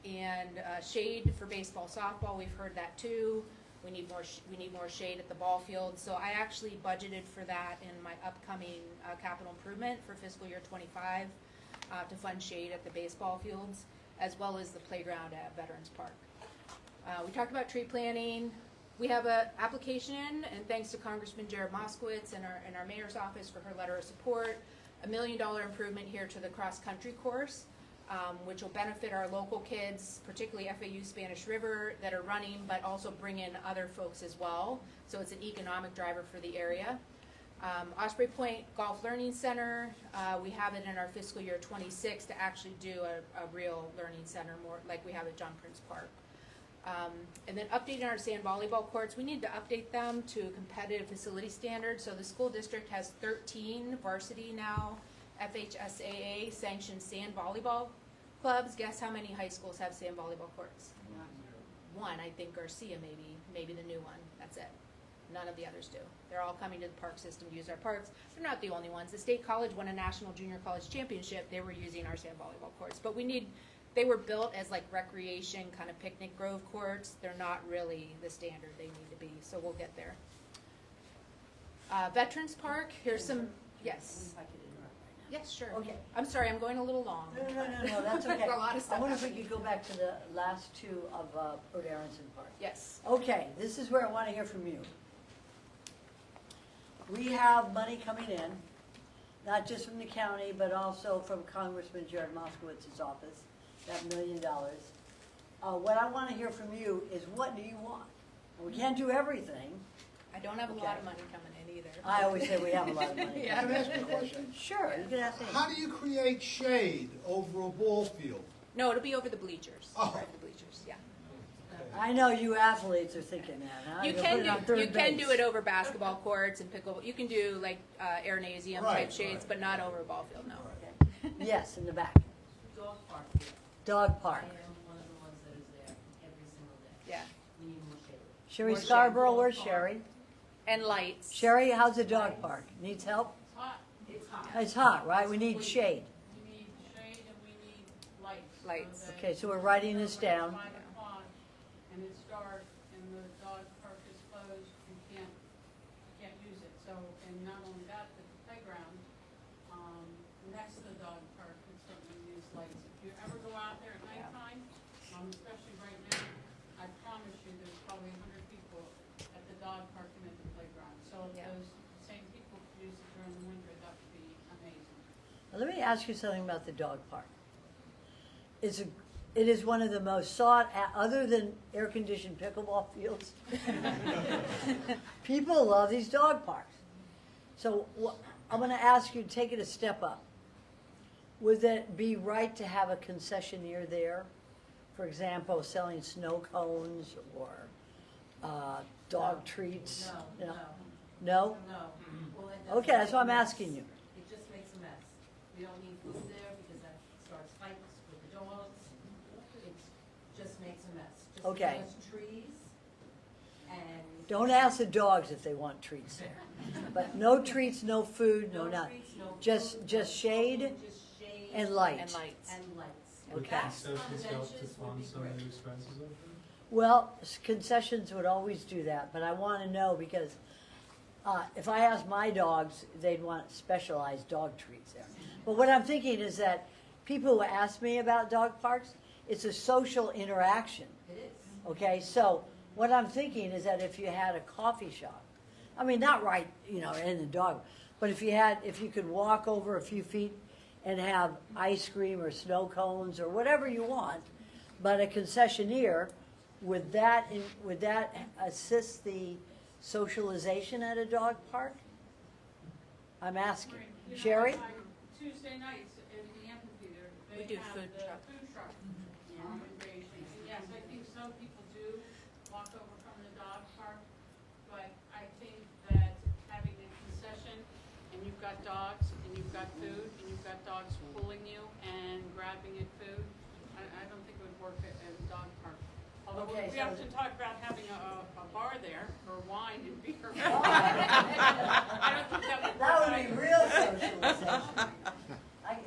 And shade for baseball, softball, we've heard that too. We need more shade at the ball field. So I actually budgeted for that in my upcoming capital improvement for fiscal year 25 to fund shade at the baseball fields, as well as the playground at Veterans Park. We talked about tree planting. We have an application in, and thanks to Congressman Jared Moskowitz and our mayor's office for her letter of support, $1 million improvement here to the cross-country course, which will benefit our local kids, particularly FAU Spanish River, that are running, but also bring in other folks as well. So it's an economic driver for the area. Osprey Point Golf Learning Center, we have it in our fiscal year 26 to actually do a real learning center, more like we have at John Prince Park. And then updating our sand volleyball courts, we need to update them to competitive facility standards. So the school district has 13 varsity now FHSAA sanctioned sand volleyball clubs. Guess how many high schools have sand volleyball courts? One, I think Garcia maybe the new one. That's it. None of the others do. They're all coming to the park system to use our parks. They're not the only ones. The State College won a national junior college championship. They were using our sand volleyball courts. But they were built as like recreation, kind of picnic grove courts. They're not really the standard they need to be, so we'll get there. Veterans Park, here's some, yes. If I could interrupt right Yes, sure. Okay. I'm sorry, I'm going a little long. No, that's okay. A lot of stuff I wonder if we happening. could go back to the last two of Port Aronson Park. Yes. Okay, this is where I want to hear from you. We have money coming in, not just from the county, but also from Congressman Jared Moskowitz's office, that $1 million. What I want to hear from you is, what do you want? We can't do everything. I don't have a lot Okay. of money coming in either. I always say we have a lot of money. Yeah. Can I ask you a question? Sure, you can ask me. How do you create shade over a ball field? No, it'll be over the bleachers. Oh. Over the bleachers, yeah. I know you athletes are thinking that, huh? You You'll can put it on do third you can base. do it over basketball courts and pickle. You can do like aeronasium type Right, shades, right. but not over a ball field. No. Okay. Yes, in the back. Dog park. Dog park. I am one of the ones that is there every single day. Yeah. We need more shade. Sherry More shade. Scarborough, where's Sherry? And lights. Sherry, how's the dog park? Needs help? It's hot. It's hot, right? We need shade. We need shade and we need lights. Lights. Okay, so we're writing this down. 5 o'clock and it's dark and the dog park is closed, you can't use it. So, and not only that, but the playground, next to the dog park could certainly use lights. If you ever go out there at nighttime, especially right now, I promise you, there's probably 100 people at the dog park and at the playground. So if Yeah. those same people could use it during the winter, that would be amazing. Now, let me ask you something about the dog park. It is one of the most other than air-conditioned pickleball fields. People love these dog parks. So I'm going to ask you to take it a step up. Would it be right to have a concessionaire there? For example, selling snow cones or dog treats? No, No? no. Well, it doesn't Okay, that's make why a I'm mess. asking you. It just makes a mess. We don't need food there because that starts fights with the dogs. It just makes a mess. Just Okay. give us trees and. Don't ask the dogs if they want treats there. But no treats, no food, no nothing. treats, no Just food, just shade Just shade. and light. And lights. And lights. Okay. That's Concessions on the help to benches would fund be some of great. the expenses of it? Well, concessions would always do that, but I want to know because if I asked my dogs, they'd want specialized dog treats there. But what I'm thinking is that people who ask me about dog parks, it's a social interaction. It is. Okay, so what I'm thinking is that if you had a coffee shop, I mean, not right, in the dog, but if you could walk over a few feet and have ice cream or snow cones or whatever you want, but a concessionaire, would that assist the socialization at a dog park? I'm asking. You know, Sherry? like Tuesday nights in the amphitheater, We they do have food the truck. food truck invasion. And yes, I think some people do walk over from the dog park, but I think that having a concession and you've got dogs and you've got food and you've got dogs pulling you and grabbing at food, I don't think it would work at a dog park. Although Okay, we so have to talk about having a bar there for wine and beer. I don't think that would work. That would either. be real socialization.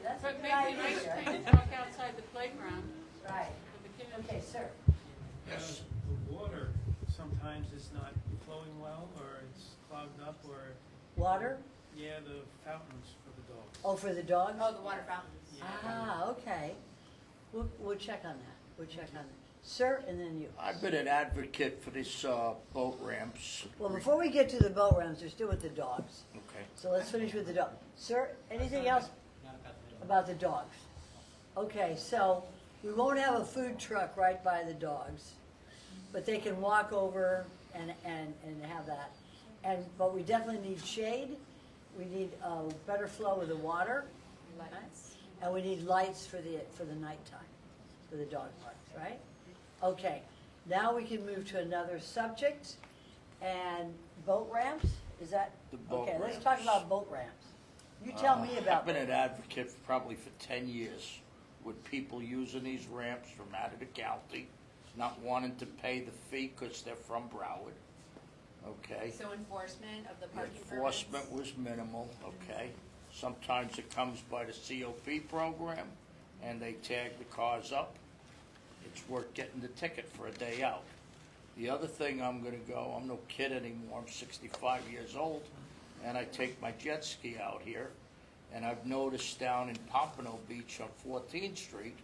That's a But good maybe an ice idea. cream truck outside the playground Right. for the kids. Okay, sir. Yes. The water sometimes is not flowing well, or it's clogged up, or, Water? yeah, the fountains for the dogs. Oh, for the dogs? Oh, the water fountains. Ah, okay. We'll check on that. We'll check on that. Sir, and then you. I've been an advocate for this boat ramps. Well, before we get to the boat ramps, we're still with the dogs. Okay. So let's finish with the dog. Sir, anything else about the dogs? Okay, so we won't have a food truck right by the dogs, but they can walk over and have that. But we definitely need shade we need a better flow of the water, Lights. and we need lights for the nighttime, for the dog parks, right? Okay, now we can move to another subject, and boat ramps, is that? The boat Okay, let's talk ramps. about boat ramps. You tell me about. I've been an boat- advocate probably for 10 years with people using these ramps from out of the county, not wanting to pay the fee because they're from Broward, okay? So enforcement of the parking permits? Enforcement was minimal, okay? Sometimes it comes by the COP program, and they tag the cars up. It's worth getting the ticket for a day out. The other thing I'm gonna go, I'm no kid anymore, I'm 65 years old, and I take my jet ski out here, and I've noticed down in Pompano Beach on 14th Street,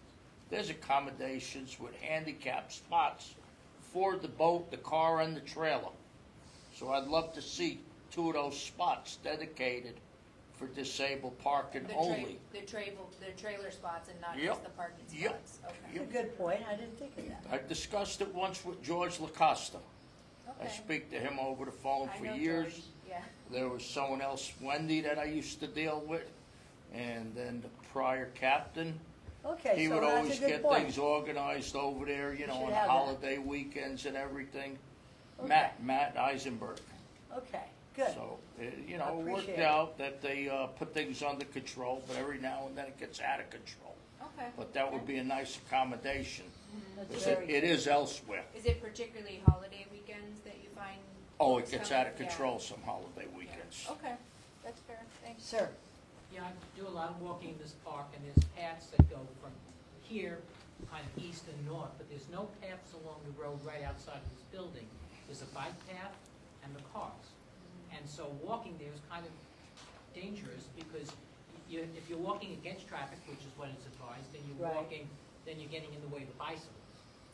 there's accommodations with handicap spots for the boat, the car, and the trailer. So I'd love to see 2 of those spots dedicated for disabled parking only. The trailer spots and not Yep. just the parking Yep. spots? Okay. That's a good point, I didn't think of that. I discussed it once with George LaCosta. I Okay. speak to him over the phone I for know years. George, yeah. There was someone else, Wendy, that I used to deal with, and then the prior captain. Okay, He so would that's a always good get point. things organized over there, you know, should on have that. holiday weekends and everything. Okay. Matt Eisenberg. Okay, good. So, you I know, it worked appreciate it. out that they put things under control, but every now and then it gets out of control. Okay. But that would be a nice accommodation. That's Because very it good. is elsewhere. Is it particularly holiday weekends that you find? Oh, it folks gets come? out of Yeah. control some holiday weekends. Okay, that's fair, thanks. Sir, Yeah, I do a lot of walking in this park, and there's paths that go from here, kind of east and north, but there's no paths along the road right outside of this building. There's a bike path and the cars. And so walking there is kind of dangerous, because if you're walking against traffic, which is what is advised, then you're Right. walking, then you're getting in the way of the bicycles.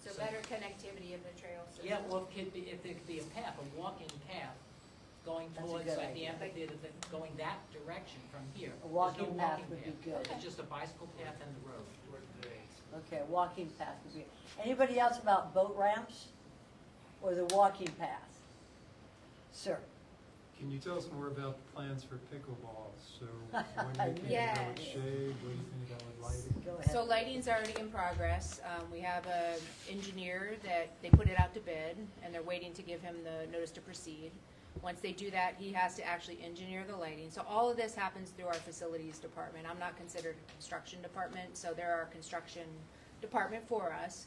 So better connectivity of the trail system? Yeah, well, if there could be a path, a walking path, going That's a towards good like the idea. amphitheater, going that direction from here. A walking There's no path walking would be path. good. It's just a bicycle path and the road. okay, walking path would be, anybody else about boat ramps or the walking path? Sir? Can you tell us more about the plans for pickleball? So when do you think Yeah. that would shade? What do you think about lighting? Go ahead. So lighting's already in progress. We have a engineer that, they put it out to bid, and they're waiting to give him the notice to proceed. Once they do that, he has to actually engineer the lighting. So all of this happens through our facilities department. I'm not considered a construction department, so they're our construction department for us.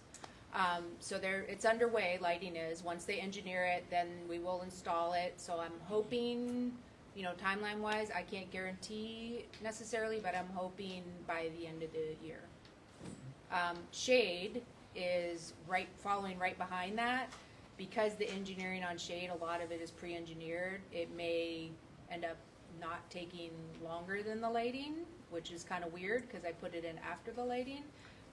So it's underway, lighting is. Once they engineer it, then we will install it. So I'm hoping, you know, timeline-wise, I can't guarantee necessarily, but I'm hoping by the end of the year. Shade is following right behind that. Because the engineering on shade, a lot of it is pre-engineered, it may end up not taking longer than the lighting, which is kind of weird, because I put it in after the lighting,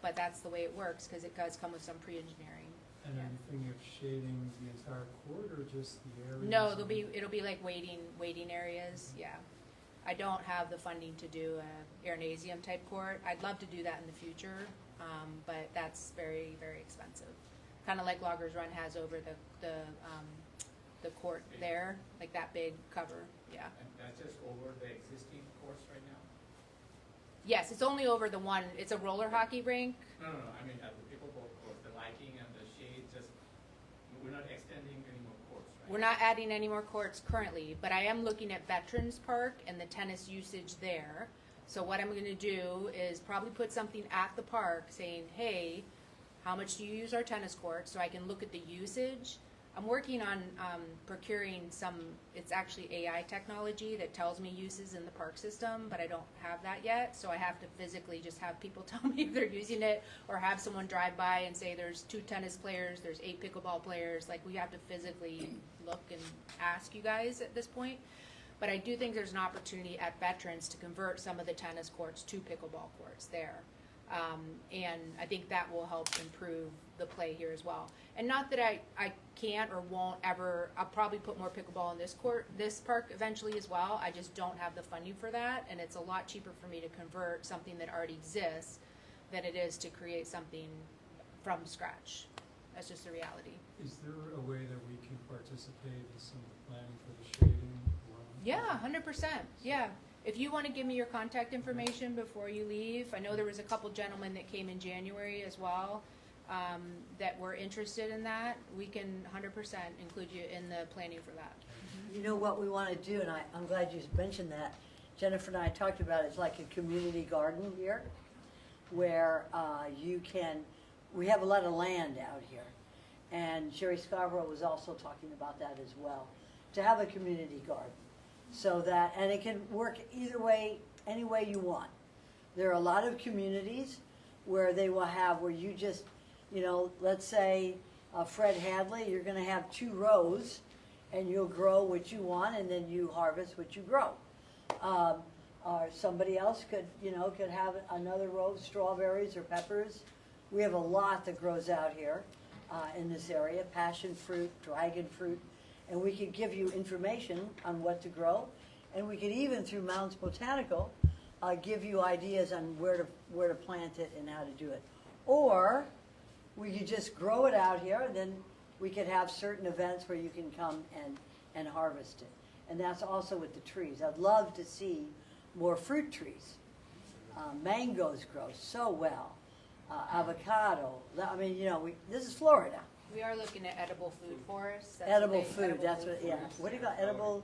but that's the way it works, because it does come with some pre-engineering. And are you thinking of shading the entire court or just the areas? No, it'll be like waiting areas, yeah. I don't have the funding to do a Aranasium type court. I'd love to do that in the future, but that's very, very expensive. Kind of like Loggers Run has over the court there, like that big cover, yeah. And that's just over the existing course right now? Yes, it's only over the one, it's a roller hockey rink. No, I mean, at the pickleball course, the lighting and the shade, just, we're not extending any more courts, right? We're not adding any more courts currently, but I am looking at Veterans Park and the tennis usage there. So what I'm gonna do is probably put something at the park saying, hey, how much do you use our tennis court, so I can look at the usage. I'm working on procuring it's actually AI technology that tells me uses in the park system, but I don't have that yet, so I have to physically just have people tell me if they're using it, or have someone drive by and say there's 2 tennis players, there's 8 pickleball players, like we have to physically look and ask you guys at this point. But I do think there's an opportunity at Veterans to convert some of the tennis courts to pickleball courts there. And I think that will help improve the play here as well. And not that I can't or won't ever, I'll probably put more pickleball in this park eventually as well. I just don't have the funding for that, and it's a lot cheaper for me to convert something that already exists than it is to create something from scratch. That's just the reality. Is there a way that we can participate in some of the planning for the shading? Yeah, 100%. Yeah. If you want to give me your contact information before you leave, I know there was a couple gentlemen that came in January as well that were interested in that. We can 100% include you in the planning for that. You know what we want to do, and I'm glad you mentioned that. Jennifer and I talked about it. It's like a community garden here, where we have a lot of land out here. And Sherry Scarborough was also talking about that as well, to have a community garden. So that, and it can work either way, any way you want. There are a lot of communities where they will have, where you just, let's say Fred Hadley, you're going to have 2 rows, and you'll grow what you want, and then you harvest what you grow. Or somebody else could have another row of strawberries or peppers. We have a lot that grows out here in this area, passion fruit, dragon fruit, and we could give you information on what to grow, and we could even, through Mounds Botanical, give you ideas on where to plant it and how to do it. Or we could just grow it out here, and then we could have certain events where you can come and harvest it. And that's also with the trees. I'd love to see more fruit trees. Mangoes grow so well. Avocado. I mean, this is Florida. We are looking at edible food forests. That's Edible the thing, food, edible that's food what, yeah. forests. What do you got, edible?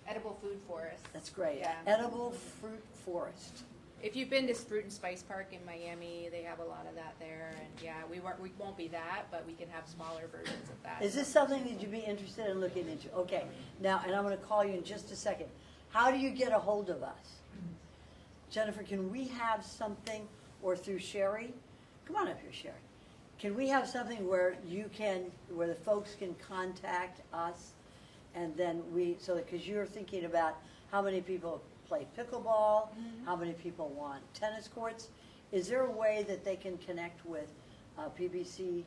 Edible food forest. That's great. Yeah. Edible fruit forest. If you've been to Fruit and Spice Park in Miami, they have a lot of that there, and yeah, we won't be that, but we can have smaller versions of that. Is this something that you'd be interested in looking into? Okay, now, and I'm gonna call you in just a second. How do you get a hold of us? Jennifer, can we have something, or through Sherry? Come on up here, Sherry. Can we have something where where the folks can contact us, and then because you're thinking about how many people play pickleball, how many people want tennis courts. Is there a way that they can connect with PBC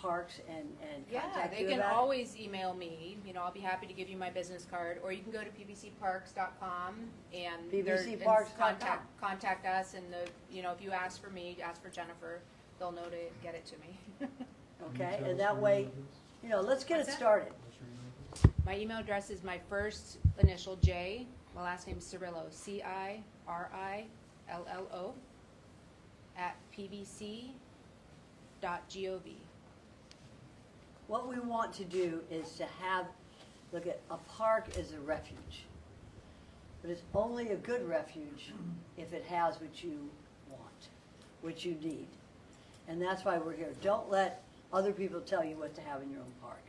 Parks and contact they you can about it? always email me. I'll be happy to give you my business card, or you can go to pbcparks.com and pbcparks.com. contact us. And if you ask for me, ask for Jennifer, they'll know to get it to me. Okay, and that way, let's get it started. My email address is my first initial J. My last name is Cirillo, Cirillo, @pbc.gov. What we want to do is to look at a park as a refuge. But it's only a good refuge if it has what you want, what you need. And that's why we're here. Don't let other people tell you what to have in your own park.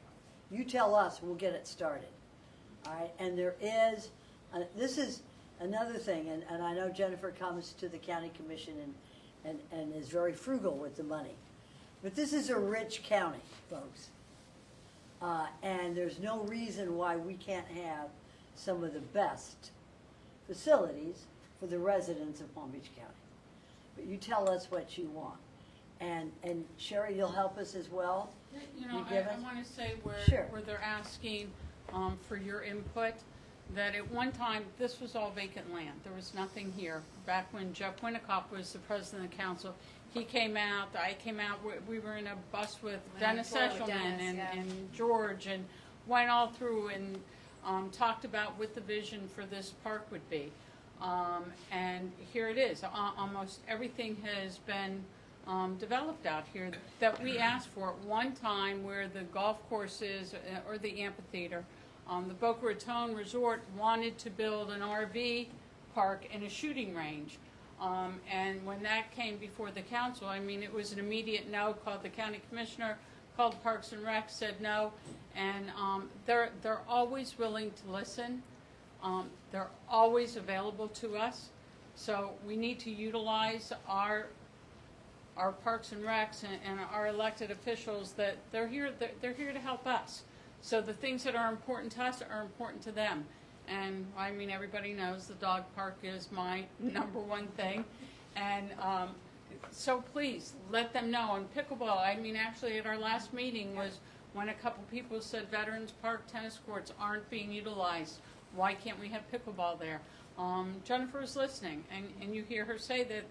You tell us, we'll get it started. All right, and this is another thing, and I know Jennifer comes to the county commission and is very frugal with the money. But this is a rich county, folks. And there's no reason why we can't have some of the best facilities for the residents of Palm Beach County. But you tell us what you want. And Sherry, you'll help us as well? I want to say where they're asking for your input, that at one time, this was all vacant land. There was nothing here. Back when Jeff Winnicott was the president of the council, he came out, I came out, we were in a bus with Dennis Eshelman and George, and went all through and talked about what the vision for this park would be. And here it is. Almost everything has been developed out here that we asked for at one time, where the golf course is, or the amphitheater. The Boca Raton Resort wanted to build an RV park and a shooting range. And when that came before the council, it was an immediate no. Called the county commissioner, called Parks and Rec, said no. And they're always willing to listen. They're always available to us. So we need to utilize our Parks and Recs and our elected officials, that they're here to help us. So the things that are important to us are important to them. And everybody knows the dog park is my number one thing. And so please let them know. And pickleball, actually at our last meeting was when a couple people said Veterans Park tennis courts aren't being utilized. Why can't we have pickleball there? Jennifer is listening, and you hear her say that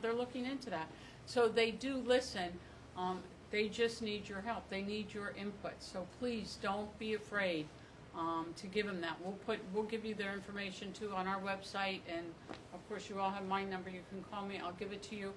they're looking into that. So they do listen. They just need your help. They need your input. So please don't be afraid to give them that. We'll give you their information too on our website, and of course you all have my number. You can call me. I'll give it to you.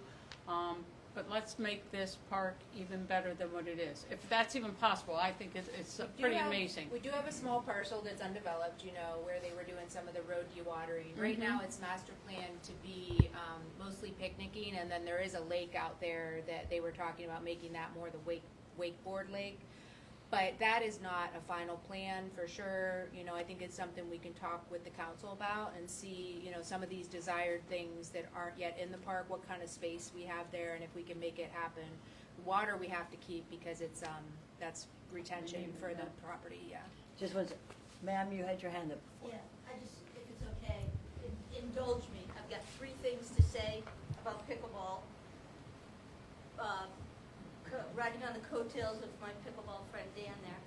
But let's make this park even better than what it is. If that's even possible, I think it's pretty amazing. We do have a small parcel that's undeveloped, where they were doing some of the road dewatering. Right now, it's master planned to be mostly picnicking, and then there is a lake out there that they were talking about making that more the wakeboard lake. But that is not a final plan for sure. I think it's something we can talk with the council about and see, some of these desired things that aren't yet in the park, what kind of space we have there, and if we can make it happen. Water we have to keep because that's retention for the property, yeah. Just one, ma'am, you had your hand up before. Yeah, I just, if it's okay, indulge me. I've got 3 things to say about pickleball. Riding on the coattails of my pickleball friend Dan there.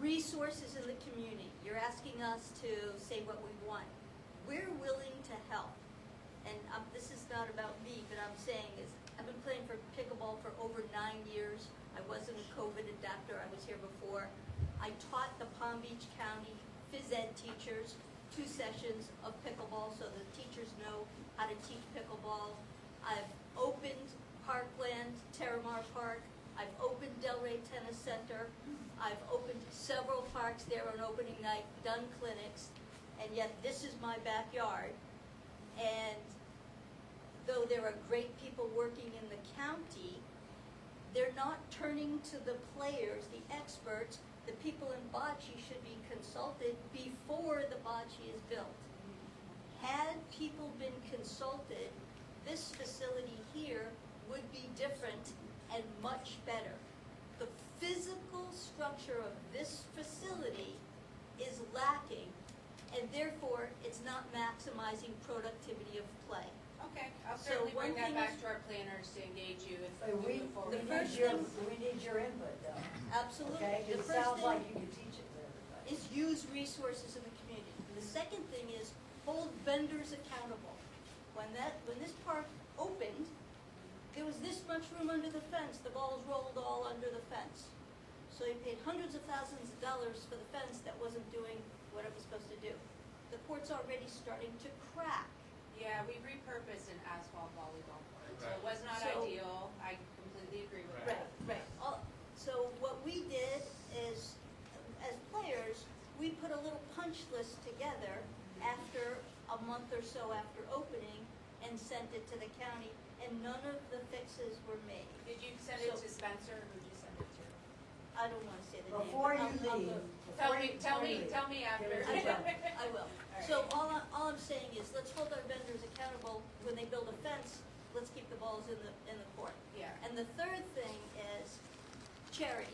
Resources in the community. You're asking us to say what we want. We're willing to help. And this is not about me, but I'm saying is I've been playing for pickleball for over 9 years. I wasn't a COVID adapter. I was here before. I taught the Palm Beach County phys ed teachers 2 sessions of pickleball so the teachers know how to teach pickleball. I've opened Parkland, Terramar Park. I've opened Delray Tennis Center. I've opened several parks there on opening night, done clinics, and yet this is my backyard. And though there are great people working in the county, they're not turning to the players, the experts. The people in bocce should be consulted before the bocce is built. Had people been consulted, this facility here would be different and much better. The physical structure of this facility is lacking, and therefore it's not maximizing productivity of play. Okay, I'll So certainly one bring that thing back is- to our planners to engage you if We we move forward. The first we need your input though. Absolutely. Okay, 'cause The it first sounds thing like you can teach it to everybody. is use resources in the community. And the second thing is hold vendors accountable. When this park opened, there was this much room under the fence. The balls rolled all under the fence. So you paid hundreds of thousands of dollars for the fence that wasn't doing what it was supposed to do. The court's already starting to crack. Yeah, we repurposed an asphalt volleyball court, so it was not So- ideal. I completely agree with Right, that. right. So what we did is, as players, we put a little punch list together after a month or so after opening and sent it to the county, and none of the fixes were made. Did you send it So- to Spencer, or who'd you send it to? I don't want to say the name. Before but you I'll leave. go- Tell me after. I will. So all I'm saying is, let's hold our vendors accountable. When they build a fence, let's keep the balls in the court. Yeah. And the third thing is charities.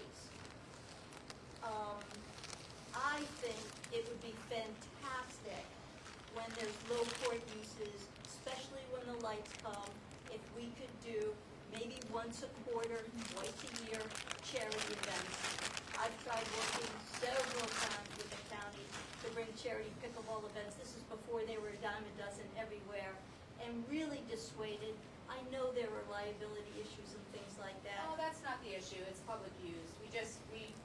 I think it would be fantastic when there's low court uses, especially when the lights come, if we could do maybe once a quarter, twice a year, charity events. I've tried working several times with the county to bring charity pickleball events. This is before they were a dime a dozen everywhere, and really dissuaded. I know there were liability issues and things like that. Oh, that's not the issue, it's public use.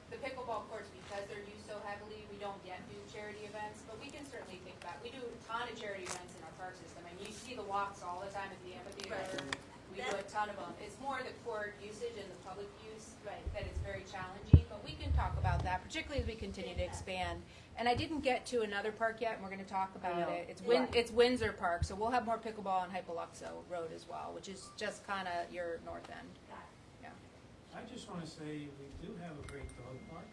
The pickleball courts, because they're used so heavily, we don't yet do charity events, but we can certainly think about, we do a ton of charity events in our park system, and you see the walks all the time at the amphitheater. We do a ton of them. It's more the court usage and the public use that is very challenging, but we can talk about that, particularly as we continue to expand. And I didn't get to another park yet, and we're gonna talk about know. it. Right. It's Windsor Park, so we'll have more pickleball on Hypoluxo Road as well, which is just kinda your north end. Yeah. I just wanna say, we do have a great dog park.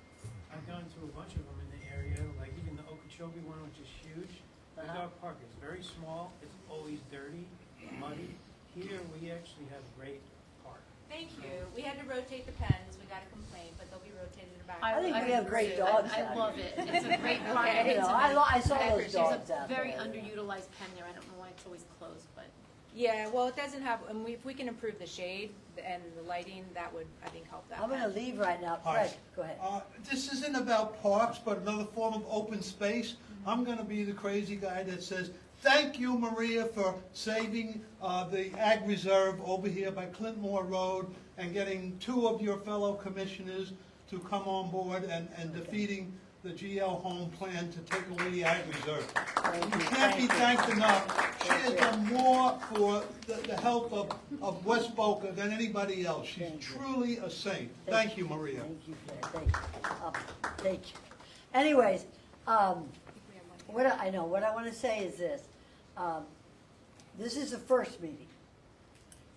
I've gone to a bunch of them in the area, like even the Okeechobee one, which is huge. The dog park is very small, it's always dirty, muddy. Here, we actually have a great park. Thank you. We had to rotate the pens. We got a complaint, but they'll be rotated back. I think we have great dogs I out love here. it. It's a great park. Okay. You know, I saw those dogs There's a out very there. underutilized pen there. I don't know why it's always closed, but. Yeah, well, it doesn't have, and if we can improve the shade and the lighting, that would, I think, help that. I'm gonna leave right now. Hi. Fred, go ahead. This isn't about parks, but another form of open space. I'm gonna be the crazy guy that says, thank you, Maria, for saving the Ag Reserve over here by Clintmore Road and getting 2 of your fellow commissioners to come on board and defeating the GL home plan to take away the ag reserve. Thank You you, can't be thank you. thanked enough. She has done more for the health of West Boca than anybody else. She's truly a saint. Thank you, Maria. Thank you, Fred, thank you. Thank you. Anyways, what I want to say is this. This is the first meeting.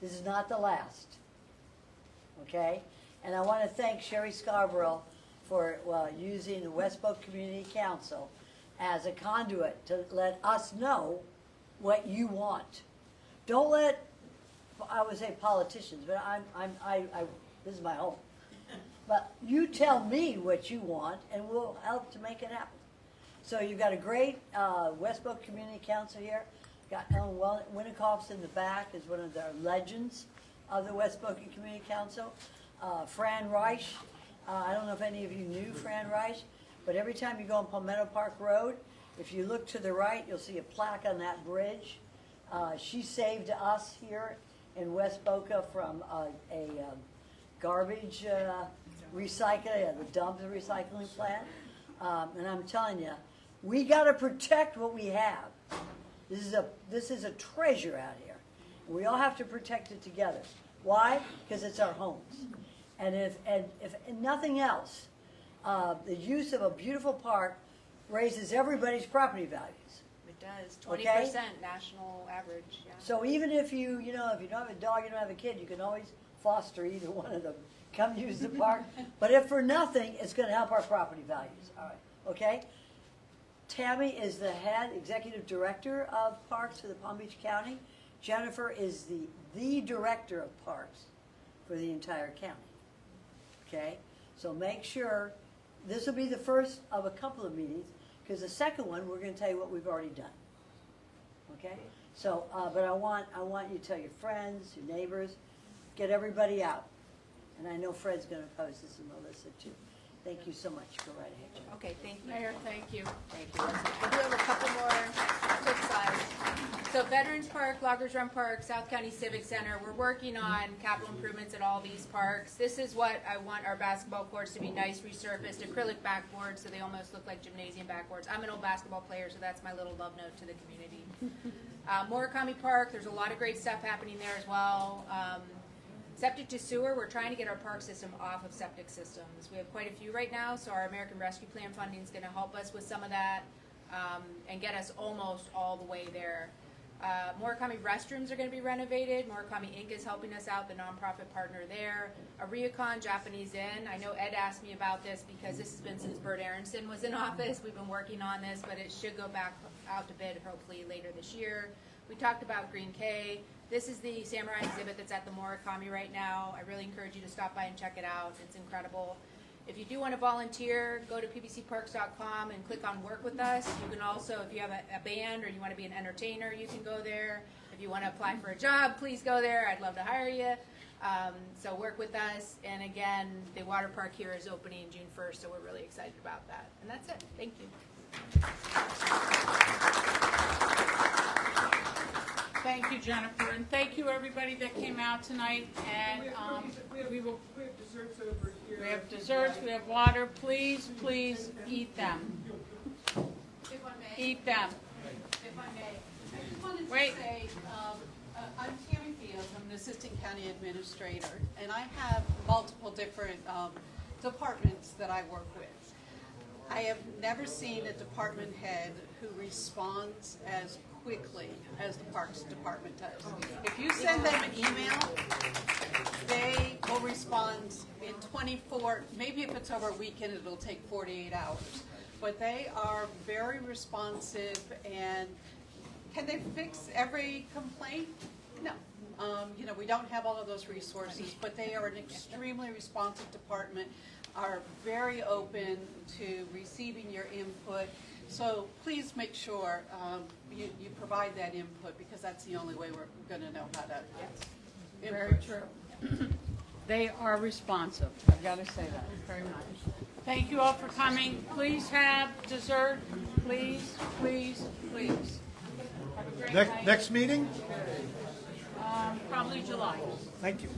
This is not the last. Okay? And I want to thank Sherry Scarborough for using the West Boca Community Council as a conduit to let us know what you want. Don't let, I would say politicians, but this is my home. But you tell me what you want, and we'll help to make it happen. So you've got a great West Boca Community Council here. Got Ellen Winnickoff's in the back, is one of the legends of the West Boca Community Council. Fran Reich, I don't know if any of you knew Fran Reich, but every time you go on Palmetto Park Road, if you look to the right, you'll see a plaque on that bridge. She saved us here in West Boca from a garbage recycling, the dump recycling plant. And I'm telling you, we got to protect what we have. This is a treasure out here. We all have to protect it together. Why? Because it's our homes. And if nothing else, the use of a beautiful park raises everybody's property values. It does, 20% Okay? national average, yeah. So even if if you don't have a dog, you don't have a kid, you can always foster either one of them. Come use the park. But if for nothing, it's going to help our property values. All right. Okay? Tammy is the head executive director of parks for the Palm Beach County. Jennifer is the director of parks for the entire county. Okay? So make sure, this will be the first of a couple of meetings, because the second one, we're going to tell you what we've already done. Okay? So, but I want you to tell your friends, your neighbors, get everybody out. And I know Fred's going to post this, and Melissa too. Thank you so much. Go right ahead, Jen. Okay, thank you. Mayor, thank you. Thank you. We do have a couple more quick slides. So Veterans Park, Loggers Run Park, South County Civic Center, we're working on capital improvements at all these parks. This is what I want our basketball courts to be: nice, resurfaced, acrylic backboards, so they almost look like gymnasium backboards. I'm an old basketball player, so that's my little love note to the community. Murakami Park, there's a lot of great stuff happening there as well. Septic to sewer, we're trying to get our park system off of septic systems. We have quite a few right now, so our American Rescue Plan funding is going to help us with some of that and get us almost all the way there. Murakami restrooms are going to be renovated. Murakami Inc. is helping us out, the nonprofit partner there. A Ryukon Japanese Inn. I know Ed asked me about this because this has been since Bert Aronson was in office. We've been working on this, but it should go back out to bid hopefully later this year. We talked about Green K. This is the samurai exhibit that's at the Murakami right now. I really encourage you to stop by and check it out. It's incredible. If you do want to volunteer, go to pbcparks.com and click on Work With Us. You can also, if you have a band or you want to be an entertainer, you can go there. If you want to apply for a job, please go there. I'd love to hire you. So work with us. And again, the water park here is opening June 1st, so we're really excited about that. And that's it. Thank you. Thank you, Jennifer, and thank you everybody that came out tonight. And we have desserts over here. We have desserts. We have water. Please, please eat them. If I may. Eat them. If I may. I just wanted to Wait. say, I'm Tammy Fields. I'm an assistant county administrator, and I have multiple different departments that I work with. I have never seen a department head who responds as quickly as the Parks Department does. If you send them an email, they will respond in 24, maybe if it's over a weekend, it'll take 48 hours. But they are very responsive, and can they fix every complaint? No. We don't have all of those resources, but they are an extremely responsive department, are very open to receiving your input. So please make sure you provide that input, because that's the only way we're going to know how to input. Very true. They are responsive. I've got to say that very much. Thank you all for coming. Please have dessert. Please, please, please. Have a great night. Next meeting? Probably July. Thank you.